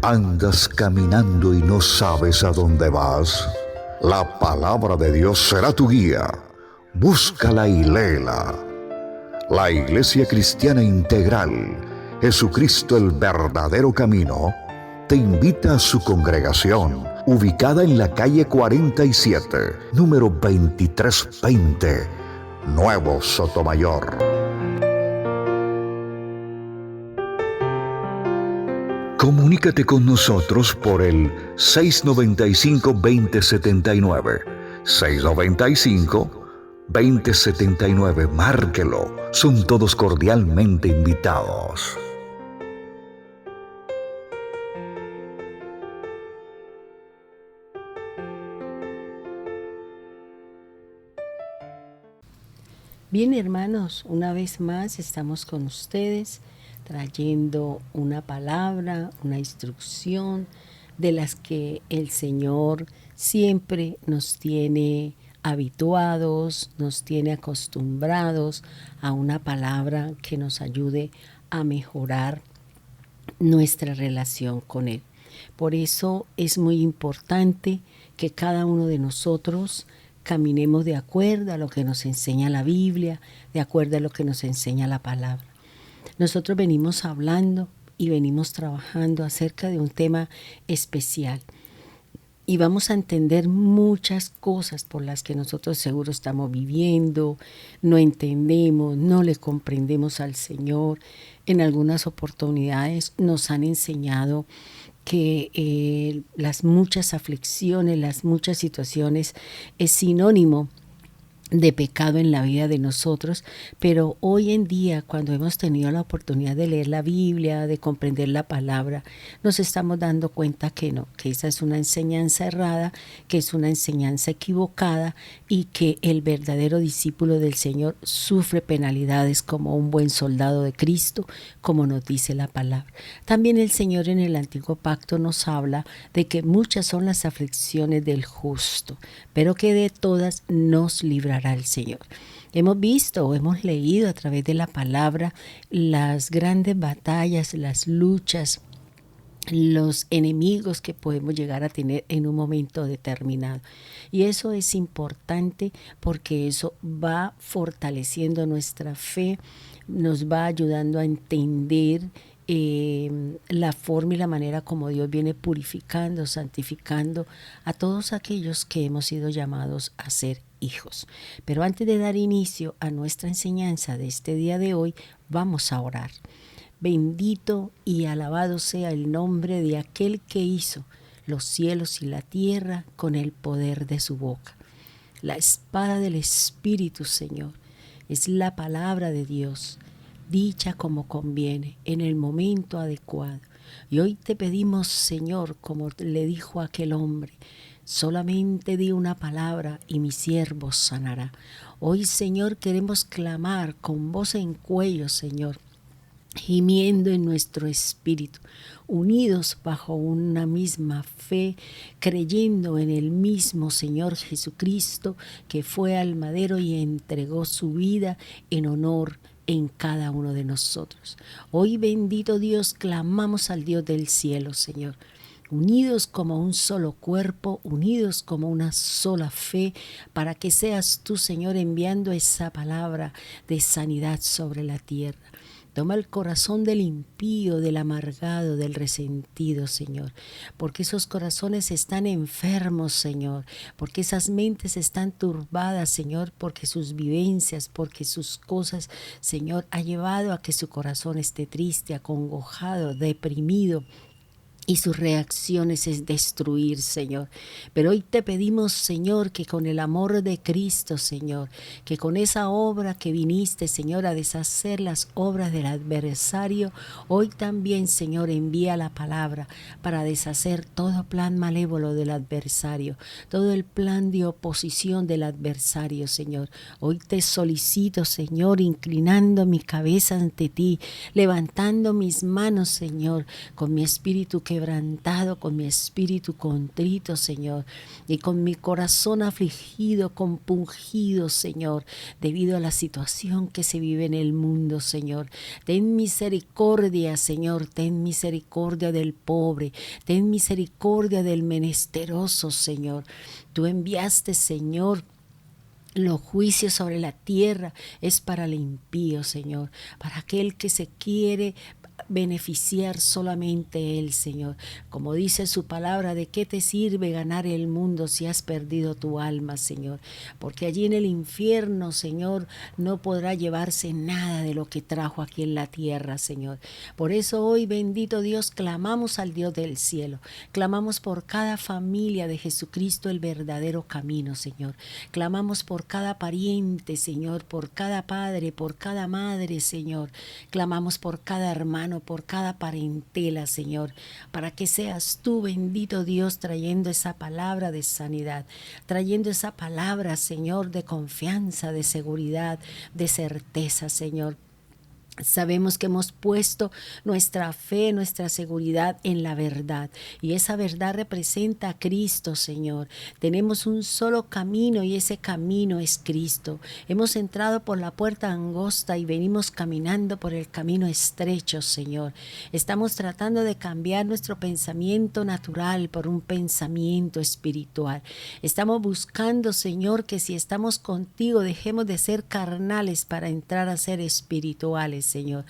¿Andas caminando y no sabes a dónde vas? La palabra de Dios será tu guía. Búscala y léela. La Iglesia Cristiana Integral, Jesucristo el verdadero camino, te invita a su congregación, ubicada en la calle 47, número 2320, Nuevo Sotomayor. Comunícate con nosotros por el 695-2079. 695-2079, márquelo. Son todos cordialmente invitados. Bien, hermanos, una vez más estamos con ustedes trayendo una palabra, una instrucción de las que el Señor siempre nos tiene habituados, nos tiene acostumbrados a una palabra que nos ayude a mejorar nuestra relación con Él. Por eso es muy importante que cada uno de nosotros caminemos de acuerdo a lo que nos enseña la Biblia, de acuerdo a lo que nos enseña la palabra. Nosotros venimos hablando y venimos trabajando acerca de un tema especial. Y vamos a entender muchas cosas por las que nosotros seguro estamos viviendo, no entendemos, no le comprendemos al Señor. En algunas oportunidades nos han enseñado que las muchas aflicciones, las muchas situaciones es sinónimo de pecado en la vida de nosotros, pero hoy en día, cuando hemos tenido la oportunidad de leer la Biblia, de comprender la palabra, nos estamos dando cuenta que no, que esa es una enseñanza errada, que es una enseñanza equivocada y que el verdadero discípulo del Señor sufre penalidades como un buen soldado de Cristo, como nos dice la palabra. También el Señor en el Antiguo Pacto nos habla de que muchas son las aflicciones del justo, pero que de todas nos librará el Señor. Hemos visto o hemos leído a través de la palabra las grandes batallas, las luchas, los enemigos que podemos llegar a tener en un momento determinado. Y eso es importante porque eso va fortaleciendo nuestra fe, nos va ayudando a entender la forma y la manera como Dios viene purificando, santificando a todos aquellos que hemos sido llamados a ser hijos. Pero antes de dar inicio a nuestra enseñanza de este día de hoy, vamos a orar. Bendito y alabado sea el nombre de aquel que hizo los cielos y la tierra con el poder de su boca. La espada del Espíritu, Señor, es la palabra de Dios, dicha como conviene, en el momento adecuado. Y hoy te pedimos, Señor, como le dijo aquel hombre, solamente di una palabra y mi siervo sanará. Hoy, Señor, queremos clamar con voz en cuello, Señor, gimiendo en nuestro espíritu, unidos bajo una misma fe, creyendo en el mismo Señor Jesucristo que fue al madero y entregó su vida en honor en cada uno de nosotros. Hoy, bendito Dios, clamamos al Dios del cielo, Señor, unidos como un solo cuerpo, unidos como una sola fe, para que seas tú, Señor, enviando esa palabra de sanidad sobre la tierra. Toma el corazón del impío, del amargado, del resentido, Señor, porque esos corazones están enfermos, Señor, porque esas mentes están turbadas, Señor, porque sus vivencias, porque sus cosas, Señor, ha llevado a que su corazón esté triste, acongojado, deprimido. Y sus reacciones es destruir, Señor. Pero hoy te pedimos, Señor, que con el amor de Cristo, Señor, que con esa obra que viniste, Señor, a deshacer las obras del adversario, hoy también, Señor, envía la palabra para deshacer todo plan malévolo del adversario, todo el plan de oposición del adversario, Señor. Hoy te solicito, Señor, inclinando mi cabeza ante ti, levantando mis manos, Señor, con mi espíritu que quebrantado, con mi espíritu contrito, Señor, y con mi corazón afligido, compungido, Señor, debido a la situación que se vive en el mundo, Señor. Ten misericordia, Señor, ten misericordia del pobre, ten misericordia del menesteroso, Señor. Tú enviaste, Señor, los juicios sobre la tierra es para el impío, Señor, para aquel que se quiere beneficiar solamente Él, Señor. Como dice su palabra, ¿de qué te sirve ganar el mundo si has perdido tu alma, Señor? Porque allí en el infierno, Señor, no podrá llevarse nada de lo que trajo aquí en la tierra, Señor. Por eso hoy, bendito Dios, clamamos al Dios del cielo. Clamamos por cada familia de Jesucristo, el verdadero camino, Señor. Clamamos por cada pariente, Señor, por cada padre, por cada madre, Señor. Clamamos por cada hermano, por cada parentela, Señor, para que seas tú, bendito Dios, trayendo esa palabra de sanidad, trayendo esa palabra, Señor, de confianza, de seguridad, de certeza, Señor. Sabemos que hemos puesto nuestra fe, nuestra seguridad en la verdad, y esa verdad representa a Cristo, Señor. Tenemos un solo camino y ese camino es Cristo. Hemos entrado por la puerta angosta y venimos caminando por el camino estrecho, Señor. Estamos tratando de cambiar nuestro pensamiento natural por un pensamiento espiritual. Estamos buscando, Señor, que si estamos contigo dejemos de ser carnales para entrar a ser espirituales, Señor.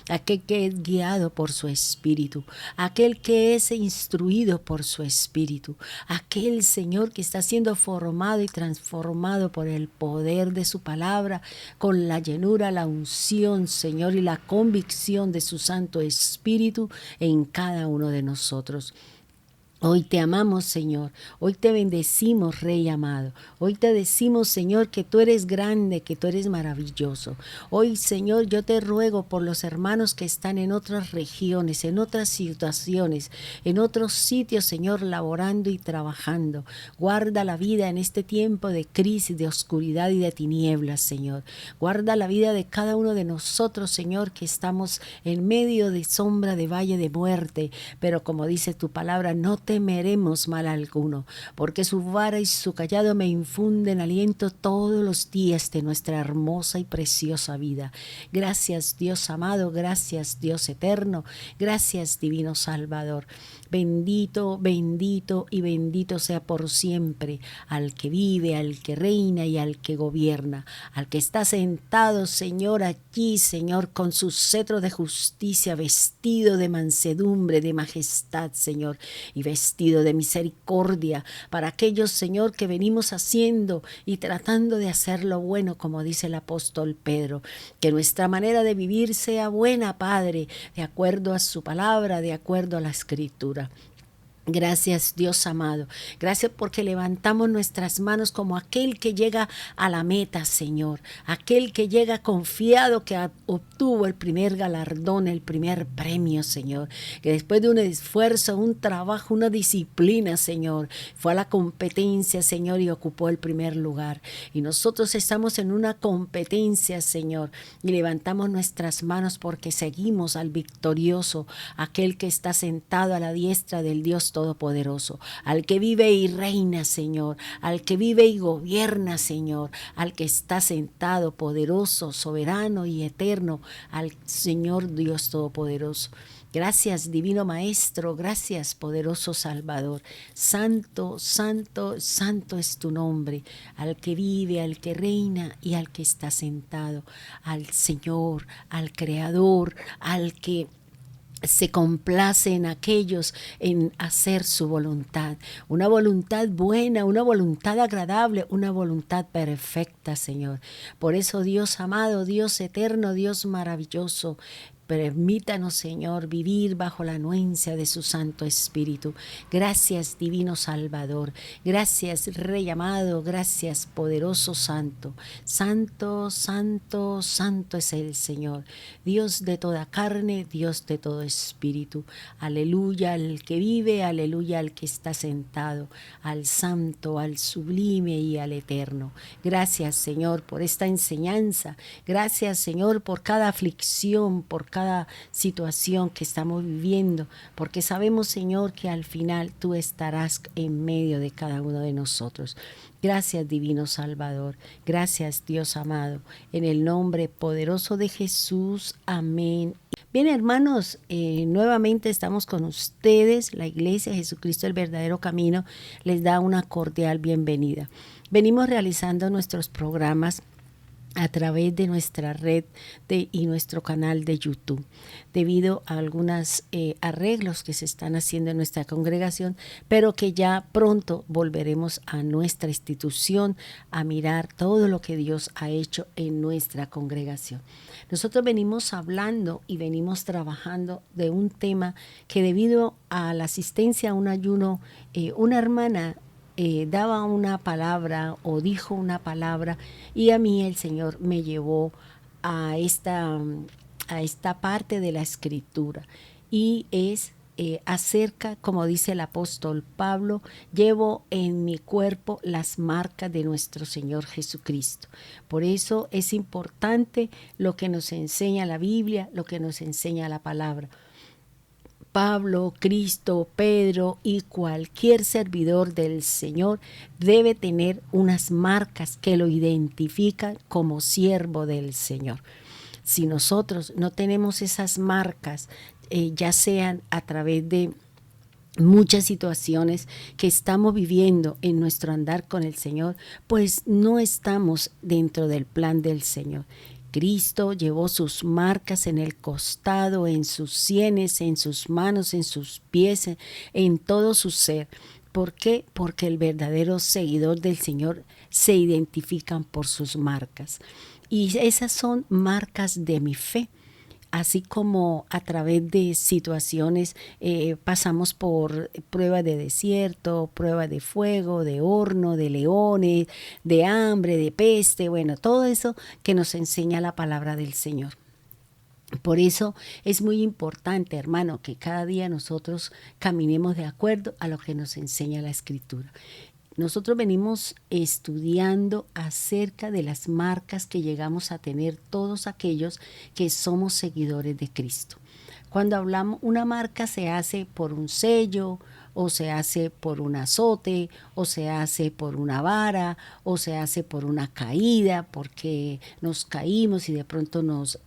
Aquel que es guiado por su espíritu, aquel que es instruido por su espíritu, aquel, Señor, que está siendo formado y transformado por el poder de su palabra, con la llenura, la unción, Señor, y la convicción de su Santo Espíritu en cada uno de nosotros. Hoy te amamos, Señor. Hoy te bendecimos, Rey amado. Hoy te decimos, Señor, que tú eres grande, que tú eres maravilloso. Hoy, Señor, yo te ruego por los hermanos que están en otras regiones, en otras situaciones, en otros sitios, Señor, laborando y trabajando. Guarda la vida en este tiempo de crisis, de oscuridad y de tinieblas, Señor. Guarda la vida de cada uno de nosotros, Señor, que estamos en medio de sombra de valle de muerte. Pero como dice tu palabra, no temeremos mal alguno, porque su vara y su cayado me infunden aliento todos los días de nuestra hermosa y preciosa vida. Gracias, Dios amado, gracias, Dios eterno, gracias, divino Salvador. Bendito, bendito y bendito sea por siempre al que vive, al que reina y al que gobierna, al que está sentado, Señor, aquí, Señor, con su cetro de justicia, vestido de mansedumbre, de majestad, Señor, y vestido de misericordia para aquellos, Señor, que venimos haciendo y tratando de hacer lo bueno, como dice el apóstol Pedro. Que nuestra manera de vivir sea buena, Padre, de acuerdo a su palabra, de acuerdo a la Escritura. Gracias, Dios amado. Gracias porque levantamos nuestras manos como aquel que llega a la meta, Señor. Aquel que llega confiado que obtuvo el primer galardón, el primer premio, Señor. Que después de un esfuerzo, un trabajo, una disciplina, Señor, fue a la competencia, Señor, y ocupó el primer lugar. Y nosotros estamos en una competencia, Señor, y levantamos nuestras manos porque seguimos al victorioso, aquel que está sentado a la diestra del Dios Todopoderoso, al que vive y reina, Señor, al que vive y gobierna, Señor, al que está sentado, poderoso, soberano y eterno, al Señor Dios Todopoderoso. Gracias, Divino Maestro, gracias, poderoso Salvador. Santo, santo, santo es tu nombre, al que vive, al que reina y al que está sentado, al Señor, al Creador, al que se complace en aquellos en hacer su voluntad, una voluntad buena, una voluntad agradable, una voluntad perfecta, Señor. Por eso, Dios amado, Dios eterno, Dios maravilloso, permítanos, Señor, vivir bajo la anuencia de su Santo Espíritu. Gracias, Divino Salvador. Gracias, Rey amado. Gracias, poderoso Santo. Santo, santo, santo es el Señor. Dios de toda carne, Dios de todo espíritu. Aleluya al que vive, aleluya al que está sentado, al santo, al sublime y al eterno. Gracias, Señor, por esta enseñanza. Gracias, Señor, por cada aflicción, por cada cada situación que estamos viviendo, porque sabemos, Señor, que al final tú estarás en medio de cada uno de nosotros. Gracias, Divino Salvador. Gracias, Dios amado. En el nombre poderoso de Jesús. Amén. Bien, hermanos, nuevamente estamos con ustedes. La Iglesia Jesucristo, el verdadero camino, les da una cordial bienvenida. Venimos realizando nuestros programas a través de nuestra red y nuestro canal de YouTube, debido a algunos arreglos que se están haciendo en nuestra congregación, pero que ya pronto volveremos a nuestra institución a mirar todo lo que Dios ha hecho en nuestra congregación. Nosotros venimos hablando y venimos trabajando de un tema que, debido a la asistencia a un ayuno, una hermana daba una palabra o dijo una palabra, y a mí el Señor me llevó a esta parte de la Escritura, y es acerca, como dice el apóstol Pablo, llevo en mi cuerpo las marcas de nuestro Señor Jesucristo. Por eso es importante lo que nos enseña la Biblia, lo que nos enseña la palabra. Pablo, Cristo, Pedro y cualquier servidor del Señor debe tener unas marcas que lo identifican como siervo del Señor. Si nosotros no tenemos esas marcas, ya sean a través de muchas situaciones que estamos viviendo en nuestro andar con el Señor, pues no estamos dentro del plan del Señor. Cristo llevó sus marcas en el costado, en sus sienes, en sus manos, en sus pies, en todo su ser. ¿Por qué? Porque el verdadero seguidor del Señor se identifican por sus marcas. Y esas son marcas de mi fe. Así como a través de situaciones pasamos por pruebas de desierto, pruebas de fuego, de horno, de leones, de hambre, de peste, bueno, todo eso que nos enseña la palabra del Señor. Por eso es muy importante, hermano, que cada día nosotros caminemos de acuerdo a lo que nos enseña la Escritura. Nosotros venimos estudiando acerca de las marcas que llegamos a tener todos aquellos que somos seguidores de Cristo. Cuando hablamos, una marca se hace por un sello, o se hace por un azote, o se hace por una vara, o se hace por una caída, porque nos caímos y de pronto nos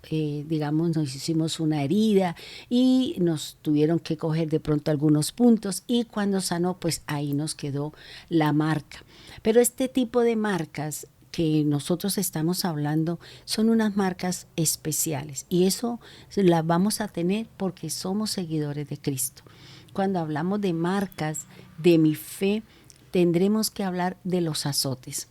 hicimos una herida y nos tuvieron que coger de pronto algunos puntos, y cuando sanó, pues ahí nos quedó la marca. Pero este tipo de marcas que nosotros estamos hablando son unas marcas especiales, y eso las vamos a tener porque somos seguidores de Cristo. Cuando hablamos de marcas de mi fe, tendremos que hablar de los azotes.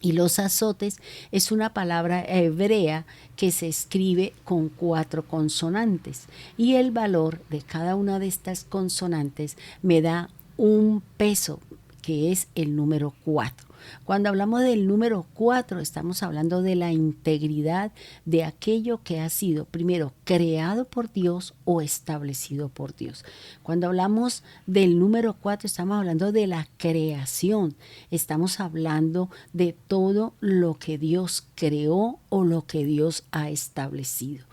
Y los azotes es una palabra hebrea que se escribe con 4 consonantes, y el valor de cada una de estas consonantes me da un peso, que es el número 4. Cuando hablamos del número 4, estamos hablando de la integridad de aquello que ha sido primero creado por Dios o establecido por Dios. Cuando hablamos del número 4, estamos hablando de la creación. Estamos hablando de todo lo que Dios creó o lo que Dios ha establecido.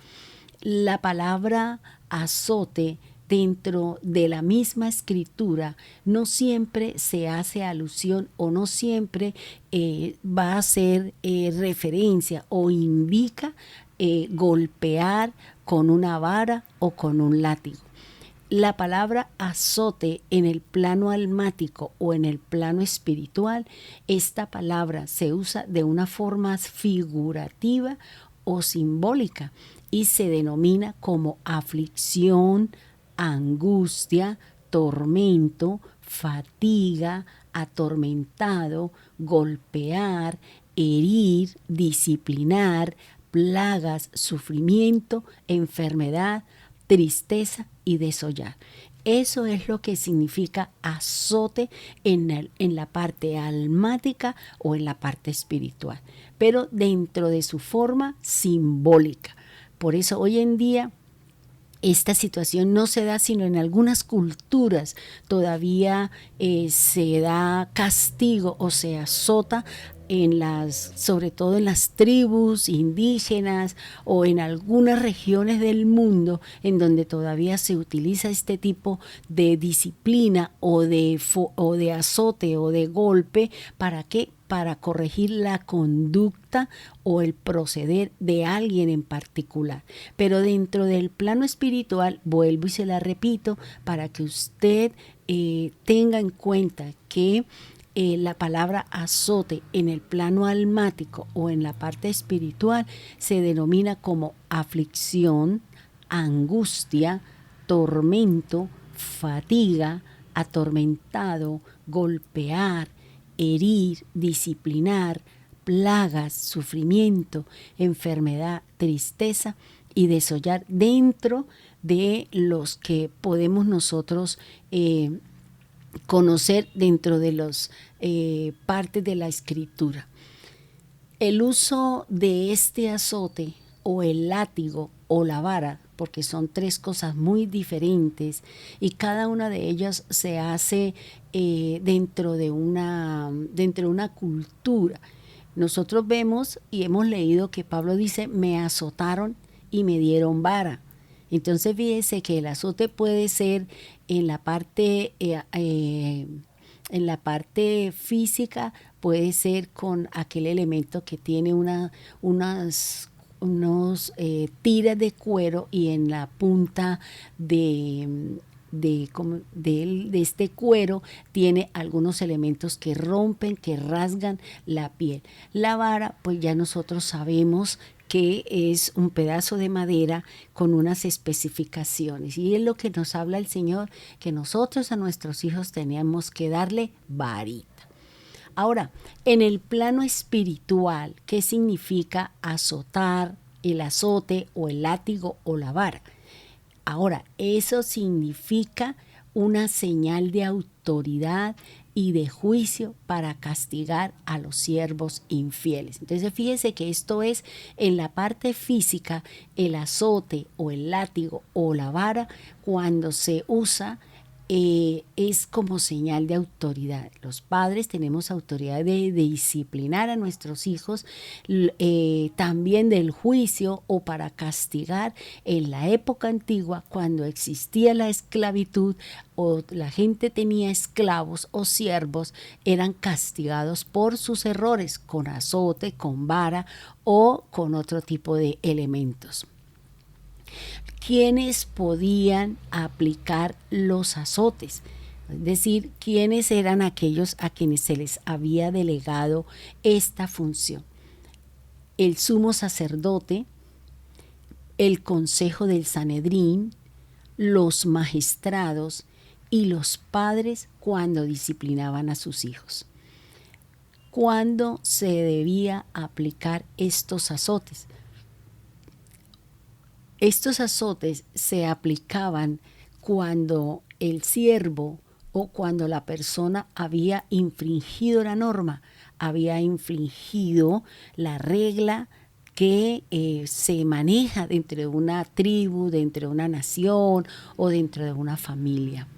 La palabra azote dentro de la misma Escritura no siempre se hace alusión, o no siempre va a hacer referencia o indica golpear con una vara o con un látigo. La palabra azote en el plano almático o en el plano espiritual, esta palabra se usa de una forma figurativa o simbólica y se denomina como aflicción, angustia, tormento, fatiga, atormentado, golpear, herir, disciplinar, plagas, sufrimiento, enfermedad, tristeza y desollar. Eso es lo que significa azote en la parte almática o en la parte espiritual, pero dentro de su forma simbólica. Por eso hoy en día esta situación no se da sino en algunas culturas. Todavía se da castigo o se azota sobre todo en las tribus indígenas o en algunas regiones del mundo en donde todavía se utiliza este tipo de disciplina o de azote o de golpe. ¿Para qué? Para corregir la conducta o el proceder de alguien en particular. Pero dentro del plano espiritual, vuelvo y se la repito, para que usted tenga en cuenta que la palabra azote en el plano almático o en la parte espiritual se denomina como aflicción, angustia, tormento, fatiga, atormentado, golpear, herir, disciplinar, plagas, sufrimiento, enfermedad, tristeza y desollar dentro de los que podemos nosotros conocer dentro de las partes de la escritura. El uso de este azote o el látigo o la vara, porque son tres cosas muy diferentes y cada una de ellas se hace dentro de una cultura. Nosotros vemos y hemos leído que Pablo dice, me azotaron y me dieron vara. Entonces fíjese que el azote puede ser en la parte física, puede ser con aquel elemento que tiene unos tiras de cuero y en la punta de este cuero tiene algunos elementos que rompen, que rasgan la piel. La vara, pues ya nosotros sabemos que es un pedazo de madera con unas especificaciones. Y es lo que nos habla el Señor, que nosotros a nuestros hijos teníamos que darle varita. Ahora, en el plano espiritual, ¿qué significa azotar, el azote o el látigo o la vara? Ahora, eso significa una señal de autoridad y de juicio para castigar a los siervos infieles. Entonces fíjese que esto es en la parte física, el azote o el látigo o la vara, cuando se usa es como señal de autoridad. Los padres tenemos autoridad de disciplinar a nuestros hijos, también del juicio o para castigar. En la época antigua, cuando existía la esclavitud o la gente tenía esclavos o siervos, eran castigados por sus errores con azote, con vara o con otro tipo de elementos. ¿Quiénes podían aplicar los azotes? Es decir, ¿quiénes eran aquellos a quienes se les había delegado esta función? El sumo sacerdote, el consejo del Sanedrín, los magistrados y los padres cuando disciplinaban a sus hijos. ¿Cuándo se debía aplicar estos azotes? Estos azotes se aplicaban cuando el siervo o cuando la persona había infringido la norma, había infringido la regla que se maneja dentro de una tribu, dentro de una nación o dentro de una familia.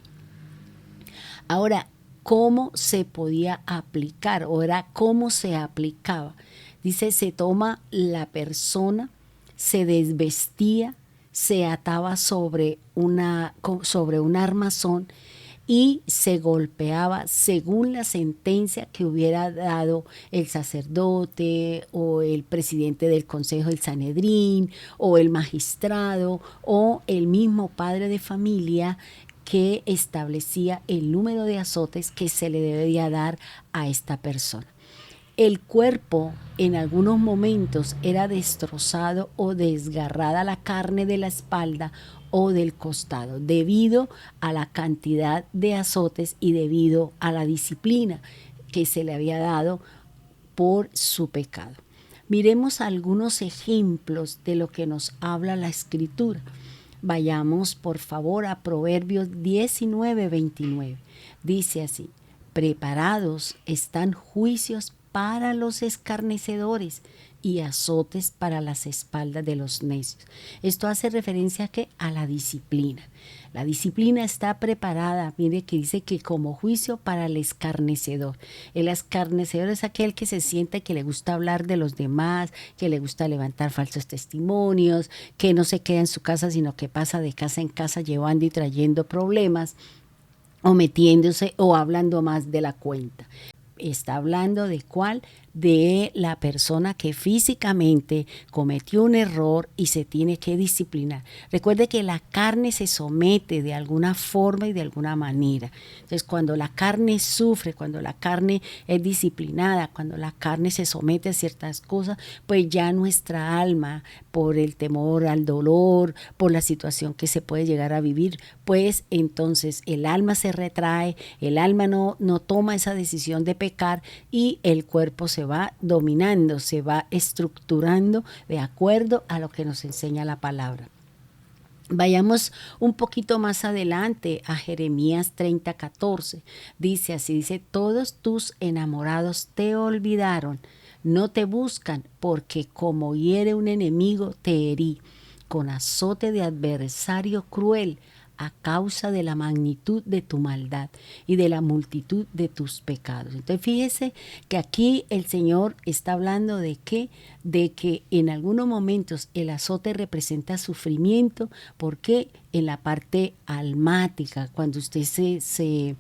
Ahora, ¿cómo se podía aplicar? O era cómo se aplicaba. Dice, se toma la persona, se desvestía, se ataba sobre un armazón y se golpeaba según la sentencia que hubiera dado el sacerdote o el presidente del consejo del Sanedrín o el magistrado o el mismo padre de familia que establecía el número de azotes que se le debería dar a esta persona. El cuerpo en algunos momentos era destrozado o desgarrada la carne de la espalda o del costado, debido a la cantidad de azotes y debido a la disciplina que se le había dado por su pecado. Miremos algunos ejemplos de lo que nos habla la Escritura. Vayamos, por favor, a Proverbios 19:29. Dice así: preparados están juicios para los escarnecedores, y azotes para las espaldas de los necios. Esto hace referencia a ¿qué? A la disciplina. La disciplina está preparada, mire que dice que como juicio para el escarnecedor. El escarnecedor es aquel que se siente que le gusta hablar de los demás, que le gusta levantar falsos testimonios, que no se queda en su casa, sino que pasa de casa en casa llevando y trayendo problemas, o metiéndose o hablando más de la cuenta. Está hablando de cuál, de la persona que físicamente cometió un error y se tiene que disciplinar. Recuerde que la carne se somete de alguna forma y de alguna manera. Entonces, cuando la carne sufre, cuando la carne es disciplinada, cuando la carne se somete a ciertas cosas, pues ya nuestra alma, por el temor al dolor, por la situación que se puede llegar a vivir, pues entonces el alma se retrae, el alma no toma esa decisión de pecar y el cuerpo se va dominando, se va estructurando de acuerdo a lo que nos enseña la palabra. Vayamos un poquito más adelante a Jeremías 30:14. Dice así, dice, todos tus enamorados te olvidaron, no te buscan, porque como hiere un enemigo te herí, con azote de adversario cruel, a causa de la magnitud de tu maldad y de la multitud de tus pecados. Entonces fíjese que aquí el Señor está hablando de qué, de que en algunos momentos el azote representa sufrimiento, porque en la parte almática, cuando usted se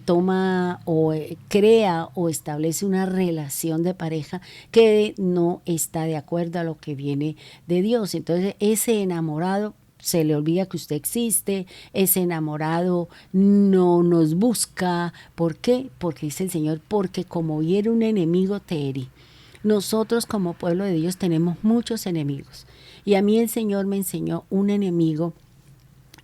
toma o crea o establece una relación de pareja que no está de acuerdo a lo que viene de Dios. Entonces ese enamorado se le olvida que usted existe, ese enamorado no nos busca. ¿Por qué? Porque dice el Señor, porque como hiere un enemigo te herí. Nosotros como pueblo de Dios tenemos muchos enemigos. Y a mí el Señor me enseñó un enemigo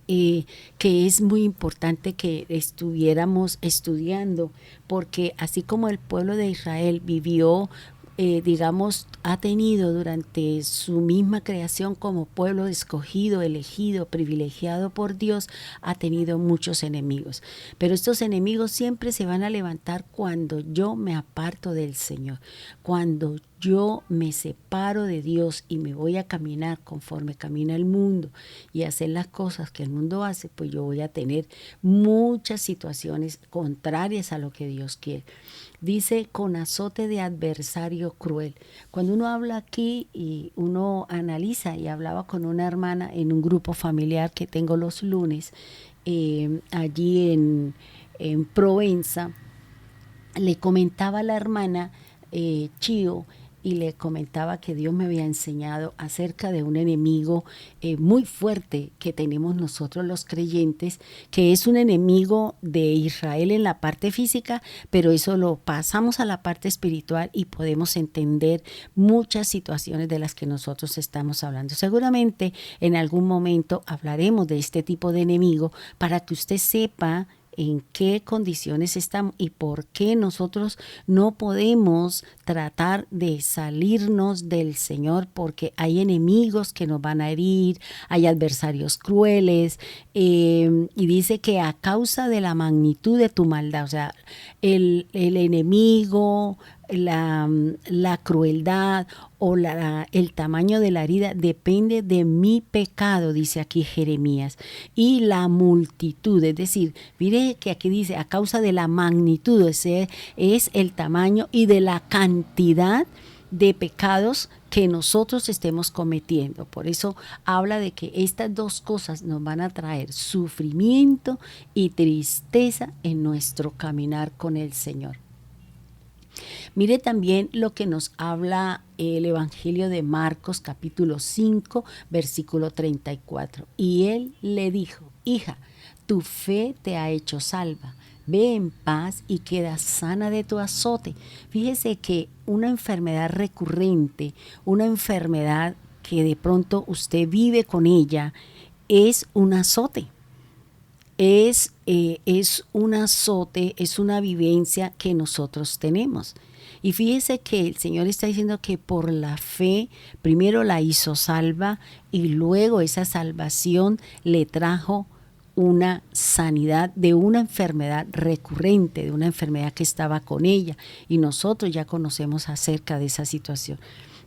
que es muy importante que estuviéramos estudiando, porque así como el pueblo de Israel vivió, digamos, ha tenido durante su misma creación como pueblo escogido, elegido, privilegiado por Dios, ha tenido muchos enemigos. Pero estos enemigos siempre se van a levantar cuando yo me aparto del Señor, cuando yo me separo de Dios y me voy a caminar conforme camina el mundo y hacer las cosas que el mundo hace, pues yo voy a tener muchas situaciones contrarias a lo que Dios quiere. Dice, con azote de adversario cruel. Cuando uno habla aquí y uno analiza, y hablaba con una hermana en un grupo familiar que tengo los lunes, allí en Provenza, le comentaba a la hermana Chío, y le comentaba que Dios me había enseñado acerca de un enemigo muy fuerte que tenemos nosotros los creyentes, que es un enemigo de Israel en la parte física, pero eso lo pasamos a la parte espiritual y podemos entender muchas situaciones de las que nosotros estamos hablando. Seguramente en algún momento hablaremos de este tipo de enemigo para que usted sepa en qué condiciones estamos y por qué nosotros no podemos tratar de salirnos del Señor, porque hay enemigos que nos van a herir, hay adversarios crueles, y dice que a causa de la magnitud de tu maldad, o sea, el enemigo, la crueldad o el tamaño de la herida depende de mi pecado, dice aquí Jeremías, y la multitud, es decir, mire que aquí dice a causa de la magnitud, ese es el tamaño y de la cantidad de pecados que nosotros estemos cometiendo. Por eso habla de que estas dos cosas nos van a traer sufrimiento y tristeza en nuestro caminar con el Señor. Mire también lo que nos habla el Evangelio de Marcos, capítulo 5, versículo 34. Y él le dijo, hija, tu fe te ha hecho salva. Ve en paz y queda sana de tu azote. Fíjese que una enfermedad recurrente, una enfermedad que de pronto usted vive con ella, es un azote. Es un azote, es una vivencia que nosotros tenemos. Y fíjese que el Señor está diciendo que por la fe, primero la hizo salva y luego esa salvación le trajo una sanidad de una enfermedad recurrente, de una enfermedad que estaba con ella. Y nosotros ya conocemos acerca de esa situación.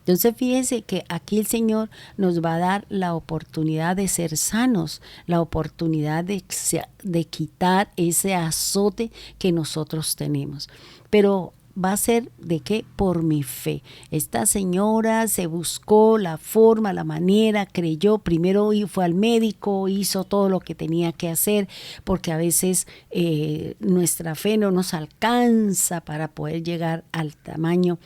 Entonces fíjese que aquí el Señor nos va a dar la oportunidad de ser sanos, la oportunidad de quitar ese azote que nosotros tenemos. Pero va a ser de qué, por mi fe. Esta señora se buscó la forma, la manera, creyó, primero fue al médico, hizo todo lo que tenía que hacer, porque a veces nuestra fe no nos alcanza para poder llegar al tamaño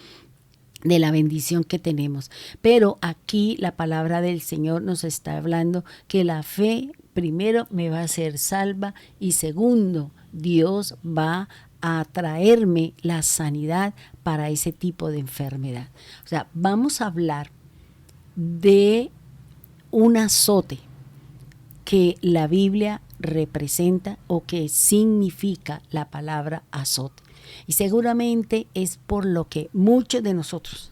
de la bendición que tenemos. Pero aquí la palabra del Señor nos está hablando que la fe, primero, me va a hacer salva, y segundo, Dios va a traerme la sanidad para ese tipo de enfermedad. O sea, vamos a hablar de un azote que la Biblia representa o que significa la palabra azote. Y seguramente es por lo que muchos de nosotros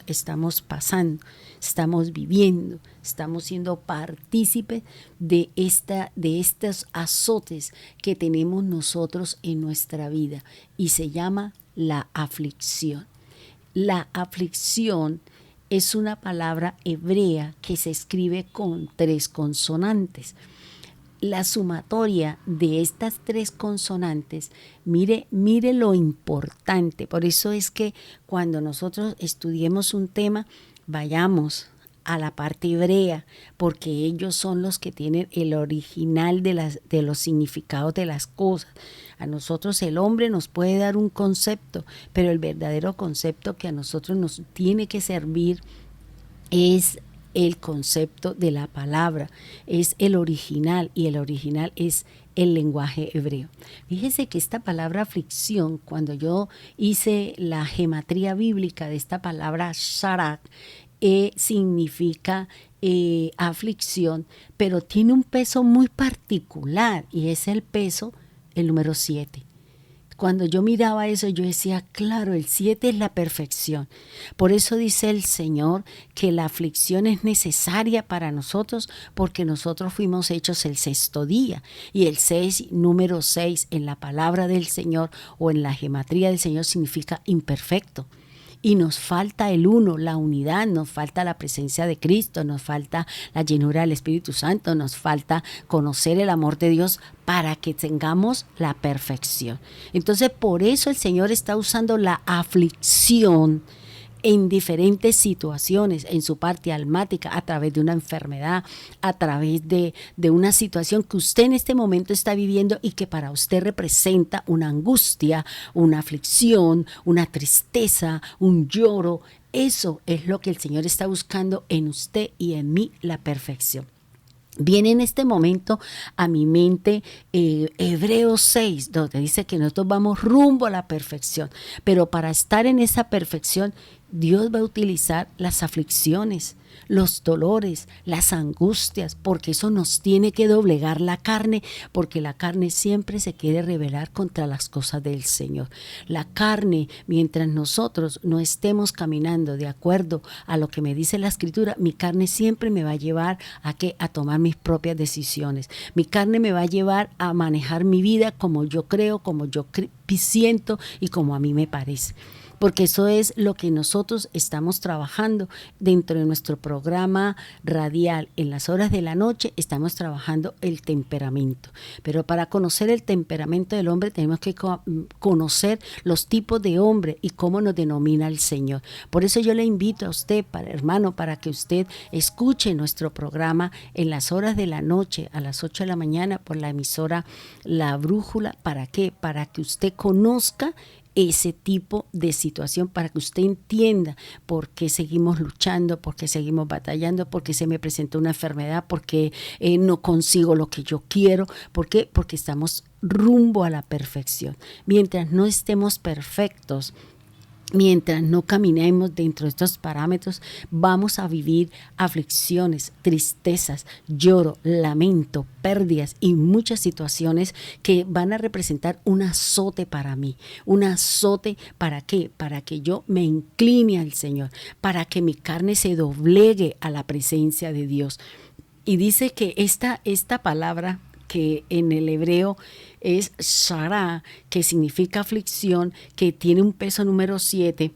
estamos pasando, estamos viviendo, estamos siendo partícipes de estos azotes que tenemos nosotros en nuestra vida, y se llama la aflicción. La aflicción es una palabra hebrea que se escribe con 3 consonantes. La sumatoria de estas 3 consonantes, mire lo importante. Por eso es que cuando nosotros estudiemos un tema, vayamos a la parte hebrea, porque ellos son los que tienen el original de los significados de las cosas. A nosotros el hombre nos puede dar un concepto, pero el verdadero concepto que a nosotros nos tiene que servir es el concepto de la palabra, es el original, y el original es el lenguaje hebreo. Fíjese que esta palabra aflicción, cuando yo hice la gematría bíblica de esta palabra sharak, significa aflicción, pero tiene un peso muy particular, y es el peso, el número 7. Cuando yo miraba eso, yo decía, claro, el 7 es la perfección. Por eso dice el Señor que la aflicción es necesaria para nosotros, porque nosotros fuimos hechos el 6º día. Y el 6, número 6, en la palabra del Señor o en la gematría del Señor significa imperfecto. Y nos falta el uno, la unidad, nos falta la presencia de Cristo, nos falta la llenura del Espíritu Santo, nos falta conocer el amor de Dios para que tengamos la perfección. Entonces, por eso el Señor está usando la aflicción en diferentes situaciones, en su parte almática, a través de una enfermedad, a través de una situación que usted en este momento está viviendo y que para usted representa una angustia, una aflicción, una tristeza, un lloro. Eso es lo que el Señor está buscando en usted y en mí, la perfección. Viene en este momento a mi mente Hebreos 6, donde dice que nosotros vamos rumbo a la perfección, pero para estar en esa perfección, Dios va a utilizar las aflicciones, los dolores, las angustias, porque eso nos tiene que doblegar la carne, porque la carne siempre se quiere rebelar contra las cosas del Señor. La carne, mientras nosotros no estemos caminando de acuerdo a lo que me dice la Escritura, mi carne siempre me va a llevar a tomar mis propias decisiones. Mi carne me va a llevar a manejar mi vida como yo creo, como yo siento y como a mí me parece. Porque eso es lo que nosotros estamos trabajando dentro de nuestro programa radial. En las horas de la noche estamos trabajando el temperamento. Pero para conocer el temperamento del hombre tenemos que conocer los tipos de hombre y cómo nos denomina el Señor. Por eso yo le invito a usted, hermano, para que usted escuche nuestro programa en las horas de la noche, a las 8 de la mañana, por la emisora La Brújula. ¿Para qué? Para que usted conozca ese tipo de situación, para que usted entienda por qué seguimos luchando, por qué seguimos batallando, por qué se me presenta una enfermedad, por qué no consigo lo que yo quiero. ¿Por qué? Porque estamos rumbo a la perfección. Mientras no estemos perfectos, mientras no caminemos dentro de estos parámetros, vamos a vivir aflicciones, tristezas, lloro, lamento, pérdidas y muchas situaciones que van a representar un azote para mí. Un azote, ¿para qué? Para que yo me incline al Señor, para que mi carne se doblegue a la presencia de Dios. Y dice que esta palabra, que en el hebreo es Shara, que significa aflicción, que tiene un peso número 7,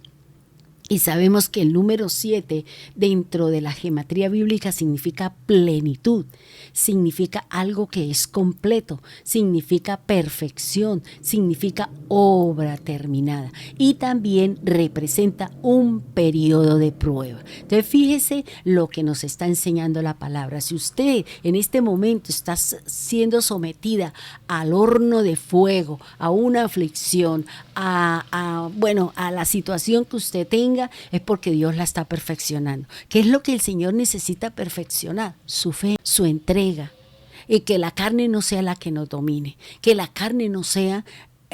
Y sabemos que el número 7 dentro de la gematría bíblica significa plenitud, significa algo que es completo, significa perfección, significa obra terminada y también representa un periodo de prueba. Entonces fíjese lo que nos está enseñando la palabra. Si usted en este momento está siendo sometida al horno de fuego, a una aflicción, a la situación que usted tenga, es porque Dios la está perfeccionando. ¿Qué es lo que el Señor necesita perfeccionar? Su fe, su entrega. Y que la carne no sea la que nos domine, que la carne no sea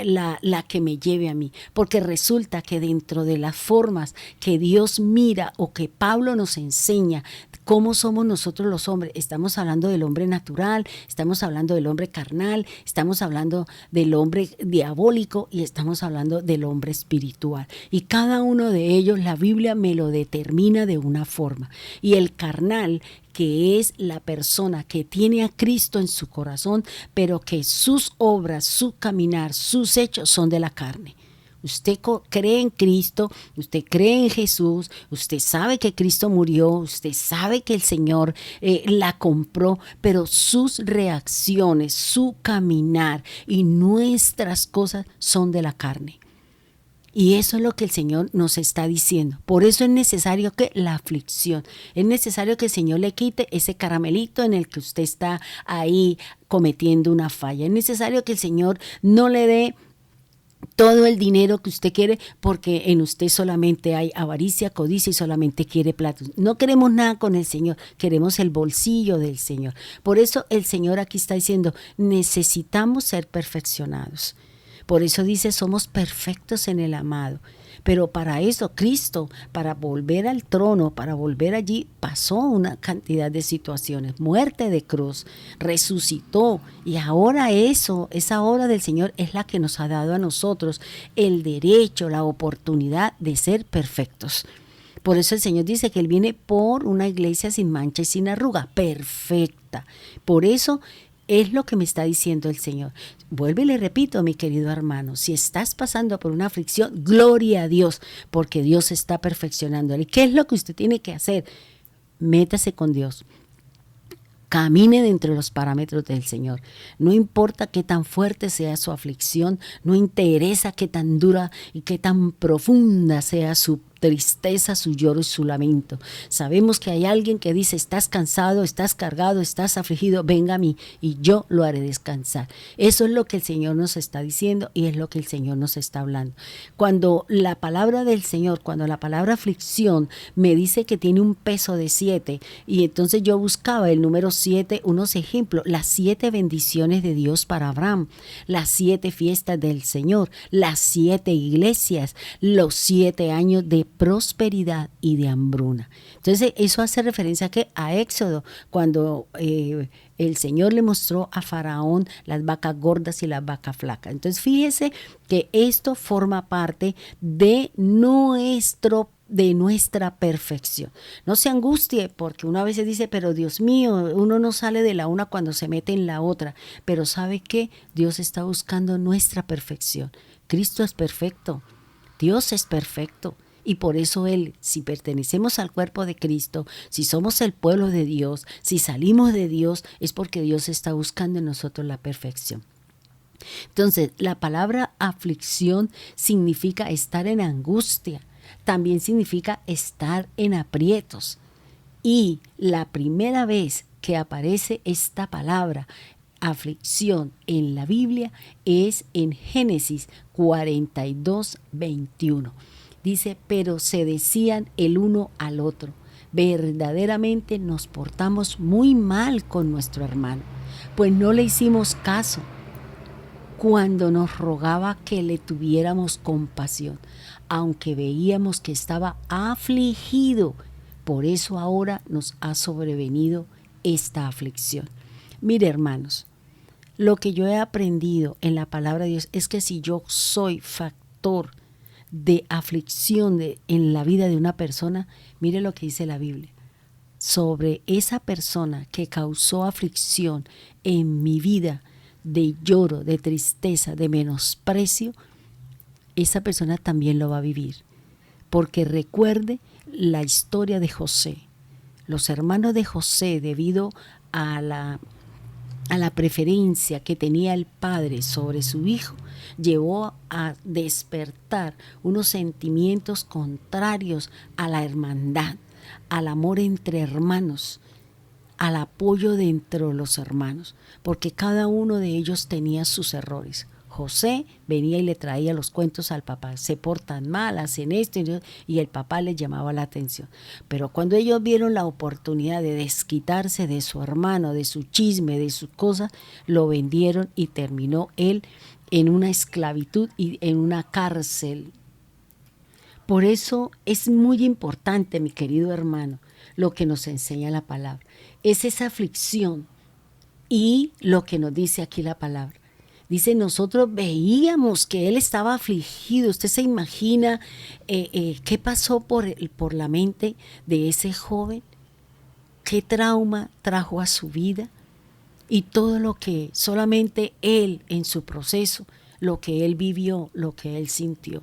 la que me lleve a mí, porque resulta que dentro de las formas que Dios mira o que Pablo nos enseña cómo somos nosotros los hombres, estamos hablando del hombre natural, estamos hablando del hombre carnal, estamos hablando del hombre diabólico y estamos hablando del hombre espiritual, y cada uno de ellos la Biblia me lo determina de una forma. Y el carnal, que es la persona que tiene a Cristo en su corazón, pero que sus obras, su caminar, sus hechos son de la carne. Usted cree en Cristo, usted cree en Jesús, usted sabe que Cristo murió, usted sabe que el Señor la compró, pero sus reacciones, su caminar y nuestras cosas son de la carne. Y eso es lo que el Señor nos está diciendo. Por eso es necesario que la aflicción, es necesario que el Señor le quite ese caramelito en el que usted está ahí cometiendo una falla. Es necesario que el Señor no le dé todo el dinero que usted quiere, porque en usted solamente hay avaricia, codicia y solamente quiere platos. No queremos nada con el Señor, queremos el bolsillo del Señor. Por eso el Señor aquí está diciendo, necesitamos ser perfeccionados. Por eso dice, somos perfectos en el amado. Pero para eso Cristo, para volver al trono, para volver allí, pasó una cantidad de situaciones. Muerte de cruz, resucitó. Y ahora esa obra del Señor es la que nos ha dado a nosotros el derecho, la oportunidad de ser perfectos. Por eso el Señor dice que Él viene por una iglesia sin mancha y sin arruga, perfecta. Por eso es lo que me está diciendo el Señor. Vuelvo y le repito, mi querido hermano, si estás pasando por una aflicción, gloria a Dios, porque Dios está perfeccionando. ¿Y qué es lo que usted tiene que hacer? Métase con Dios. Camine dentro de los parámetros del Señor. No importa qué tan fuerte sea su aflicción, no interesa qué tan dura y qué tan profunda sea su tristeza, su lloro y su lamento. Sabemos que hay alguien que dice, estás cansado, estás cargado, estás afligido, venga a mí y yo lo haré descansar. Eso es lo que el Señor nos está diciendo y es lo que el Señor nos está hablando. Cuando la palabra del Señor, cuando la palabra aflicción me dice que tiene un peso de 7, y entonces yo buscaba el número 7, unos ejemplos, las 7 bendiciones de Dios para Abraham, las 7 fiestas del Señor, las 7 iglesias, los 7 años de prosperidad y de hambruna. Entonces eso hace referencia a Éxodo, cuando el Señor le mostró a Faraón las vacas gordas y las vacas flacas. Entonces fíjese que esto forma parte de nuestra perfección. No se angustie, porque uno a veces dice, pero Dios mío, uno no sale de la una cuando se mete en la otra. Pero ¿sabe qué? Dios está buscando nuestra perfección. Cristo es perfecto. Dios es perfecto. Y por eso Él, si pertenecemos al cuerpo de Cristo, si somos el pueblo de Dios, si salimos de Dios, es porque Dios está buscando en nosotros la perfección. Entonces, la palabra aflicción significa estar en angustia, también significa estar en aprietos. Y la primera vez que aparece esta palabra, aflicción, en la Biblia es en Génesis 42:21. Dice, pero se decían el uno al otro, verdaderamente nos portamos muy mal con nuestro hermano, pues no le hicimos caso cuando nos rogaba que le tuviéramos compasión, aunque veíamos que estaba afligido. Por eso ahora nos ha sobrevenido esta aflicción. Mire, hermanos, lo que yo he aprendido en la palabra de Dios es que si yo soy factor de aflicción en la vida de una persona, mire lo que dice la Biblia. Sobre esa persona que causó aflicción en mi vida, de lloro, de tristeza, de menosprecio, esa persona también lo va a vivir. porque recuerde la historia de José. Los hermanos de José, debido a la preferencia que tenía el padre sobre su hijo, llevó a despertar unos sentimientos contrarios a la hermandad, al amor entre hermanos, al apoyo dentro de los hermanos, porque cada uno de ellos tenía sus errores. José venía y le traía los cuentos al papá, se portan mal, hacen esto, y el papá les llamaba la atención. Pero cuando ellos vieron la oportunidad de desquitarse de su hermano, de su chisme, de sus cosas, lo vendieron y terminó él en una esclavitud y en una cárcel. Por eso es muy importante, mi querido hermano, lo que nos enseña la palabra. Es esa aflicción y lo que nos dice aquí la palabra. Dice, nosotros veíamos que él estaba afligido. Usted se imagina qué pasó por la mente de ese joven, qué trauma trajo a su vida y todo lo que solamente él en su proceso, lo que él vivió, lo que él sintió.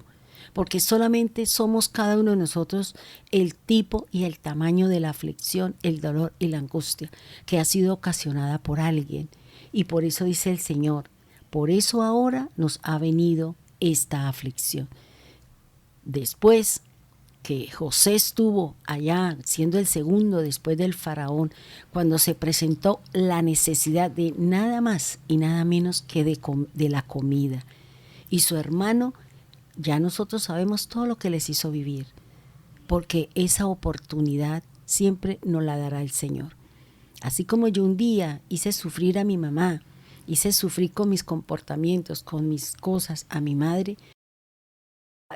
Porque solamente somos cada uno de nosotros el tipo y el tamaño de la aflicción, el dolor y la angustia que ha sido ocasionada por alguien. Y por eso dice el Señor, por eso ahora nos ha venido esta aflicción. Después que José estuvo allá siendo el segundo después del faraón, cuando se presentó la necesidad de nada más y nada menos que de la comida. Y su hermano, ya nosotros sabemos todo lo que les hizo vivir, porque esa oportunidad siempre nos la dará el Señor. Así como yo un día hice sufrir a mi mamá, hice sufrir con mis comportamientos, con mis cosas a mi madre,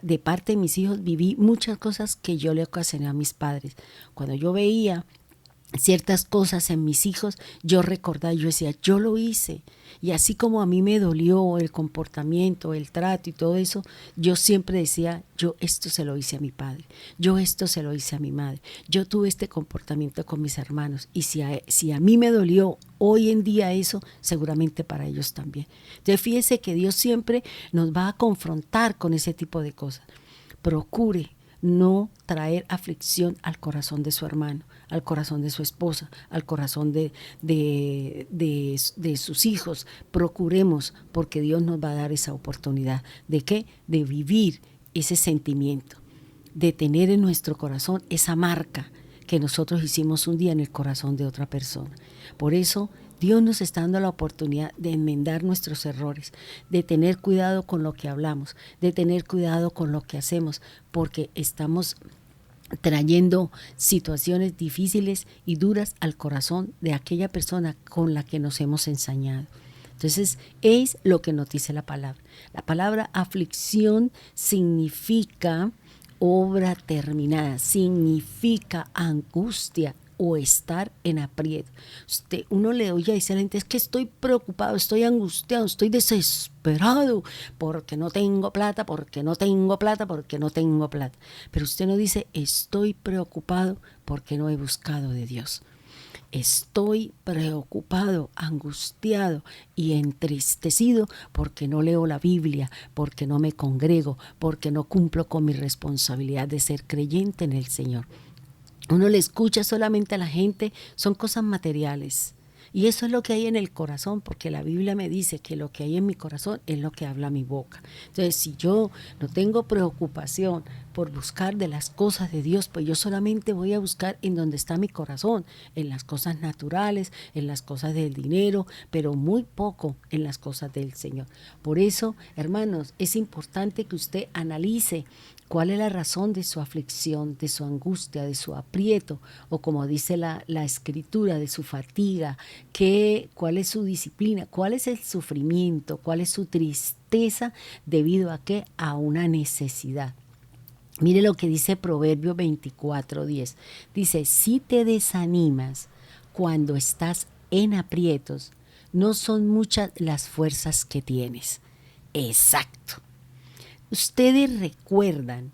de parte de mis hijos viví muchas cosas que yo le ocasioné a mis padres. Cuando yo veía ciertas cosas en mis hijos, yo recordaba, yo decía, yo lo hice. Y así como a mí me dolió el comportamiento, el trato y todo eso, yo siempre decía, yo esto se lo hice a mi padre, yo esto se lo hice a mi madre, yo tuve este comportamiento con mis hermanos. Y si a mí me dolió hoy en día eso, seguramente para ellos también. Entonces fíjese que Dios siempre nos va a confrontar con ese tipo de cosas. Procure no traer aflicción al corazón de su hermano, al corazón de su esposa, al corazón de sus hijos. Procuremos, porque Dios nos va a dar esa oportunidad. ¿De qué? De vivir ese sentimiento, de tener en nuestro corazón esa marca que nosotros hicimos un día en el corazón de otra persona. Por eso Dios nos está dando la oportunidad de enmendar nuestros errores, de tener cuidado con lo que hablamos, de tener cuidado con lo que hacemos, porque estamos trayendo situaciones difíciles y duras al corazón de aquella persona con la que nos hemos ensañado. Entonces, es lo que nos dice la palabra. La palabra aflicción significa obra terminada, significa angustia o estar en aprieto. Uno le oye decir a la gente, es que estoy preocupado, estoy angustiado, estoy desesperado porque no tengo plata, porque no tengo plata, porque no tengo plata. Pero usted no dice, estoy preocupado porque no he buscado de Dios. Estoy preocupado, angustiado y entristecido porque no leo la Biblia, porque no me congrego, porque no cumplo con mi responsabilidad de ser creyente en el Señor. Uno le escucha solamente a la gente, son cosas materiales. Y eso es lo que hay en el corazón, porque la Biblia me dice que lo que hay en mi corazón es lo que habla mi boca. Entonces, si yo no tengo preocupación por buscar de las cosas de Dios, pues yo solamente voy a buscar en donde está mi corazón, en las cosas naturales, en las cosas del dinero, pero muy poco en las cosas del Señor. Por eso, hermanos, es importante que usted analice cuál es la razón de su aflicción, de su angustia, de su aprieto, o como dice la Escritura, de su fatiga, cuál es su disciplina, cuál es el sufrimiento, cuál es su tristeza, debido a qué, a una necesidad. Mire lo que dice Proverbio 24:10. Dice, si te desanimas cuando estás en aprietos, no son muchas las fuerzas que tienes. Exacto. Ustedes recuerdan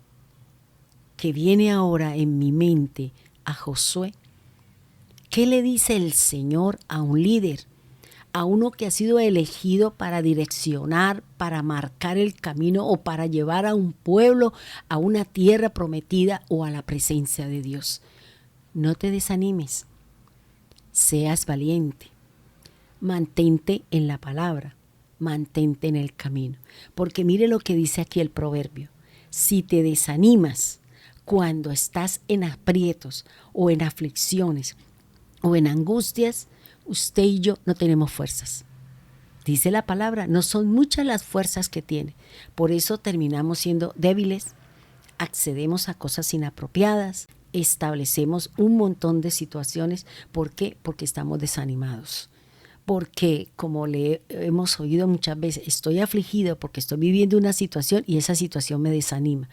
que viene ahora en mi mente a Josué. ¿Qué le dice el Señor a un líder? a uno que ha sido elegido para direccionar, para marcar el camino o para llevar a un pueblo a una tierra prometida o a la presencia de Dios. No te desanimes, seas valiente, mantente en la palabra, mantente en el camino. Porque mire lo que dice aquí el proverbio: si te desanimas cuando estás en aprietos o en aflicciones o en angustias, usted y yo no tenemos fuerzas. Dice la palabra, no son muchas las fuerzas que tiene. Por eso terminamos siendo débiles, accedemos a cosas inapropiadas, establecemos un montón de situaciones. ¿Por qué? Porque estamos desanimados. Porque, como le hemos oído muchas veces, estoy afligido porque estoy viviendo una situación y esa situación me desanima.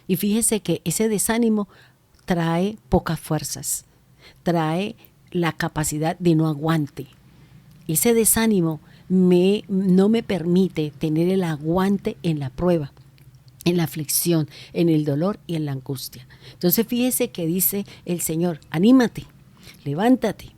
Y fíjese que ese desánimo trae pocas fuerzas, trae la capacidad de no aguante. Ese desánimo no me permite tener el aguante en la prueba, en la aflicción, en el dolor y en la angustia. Entonces fíjese que dice el Señor: anímate, levántate.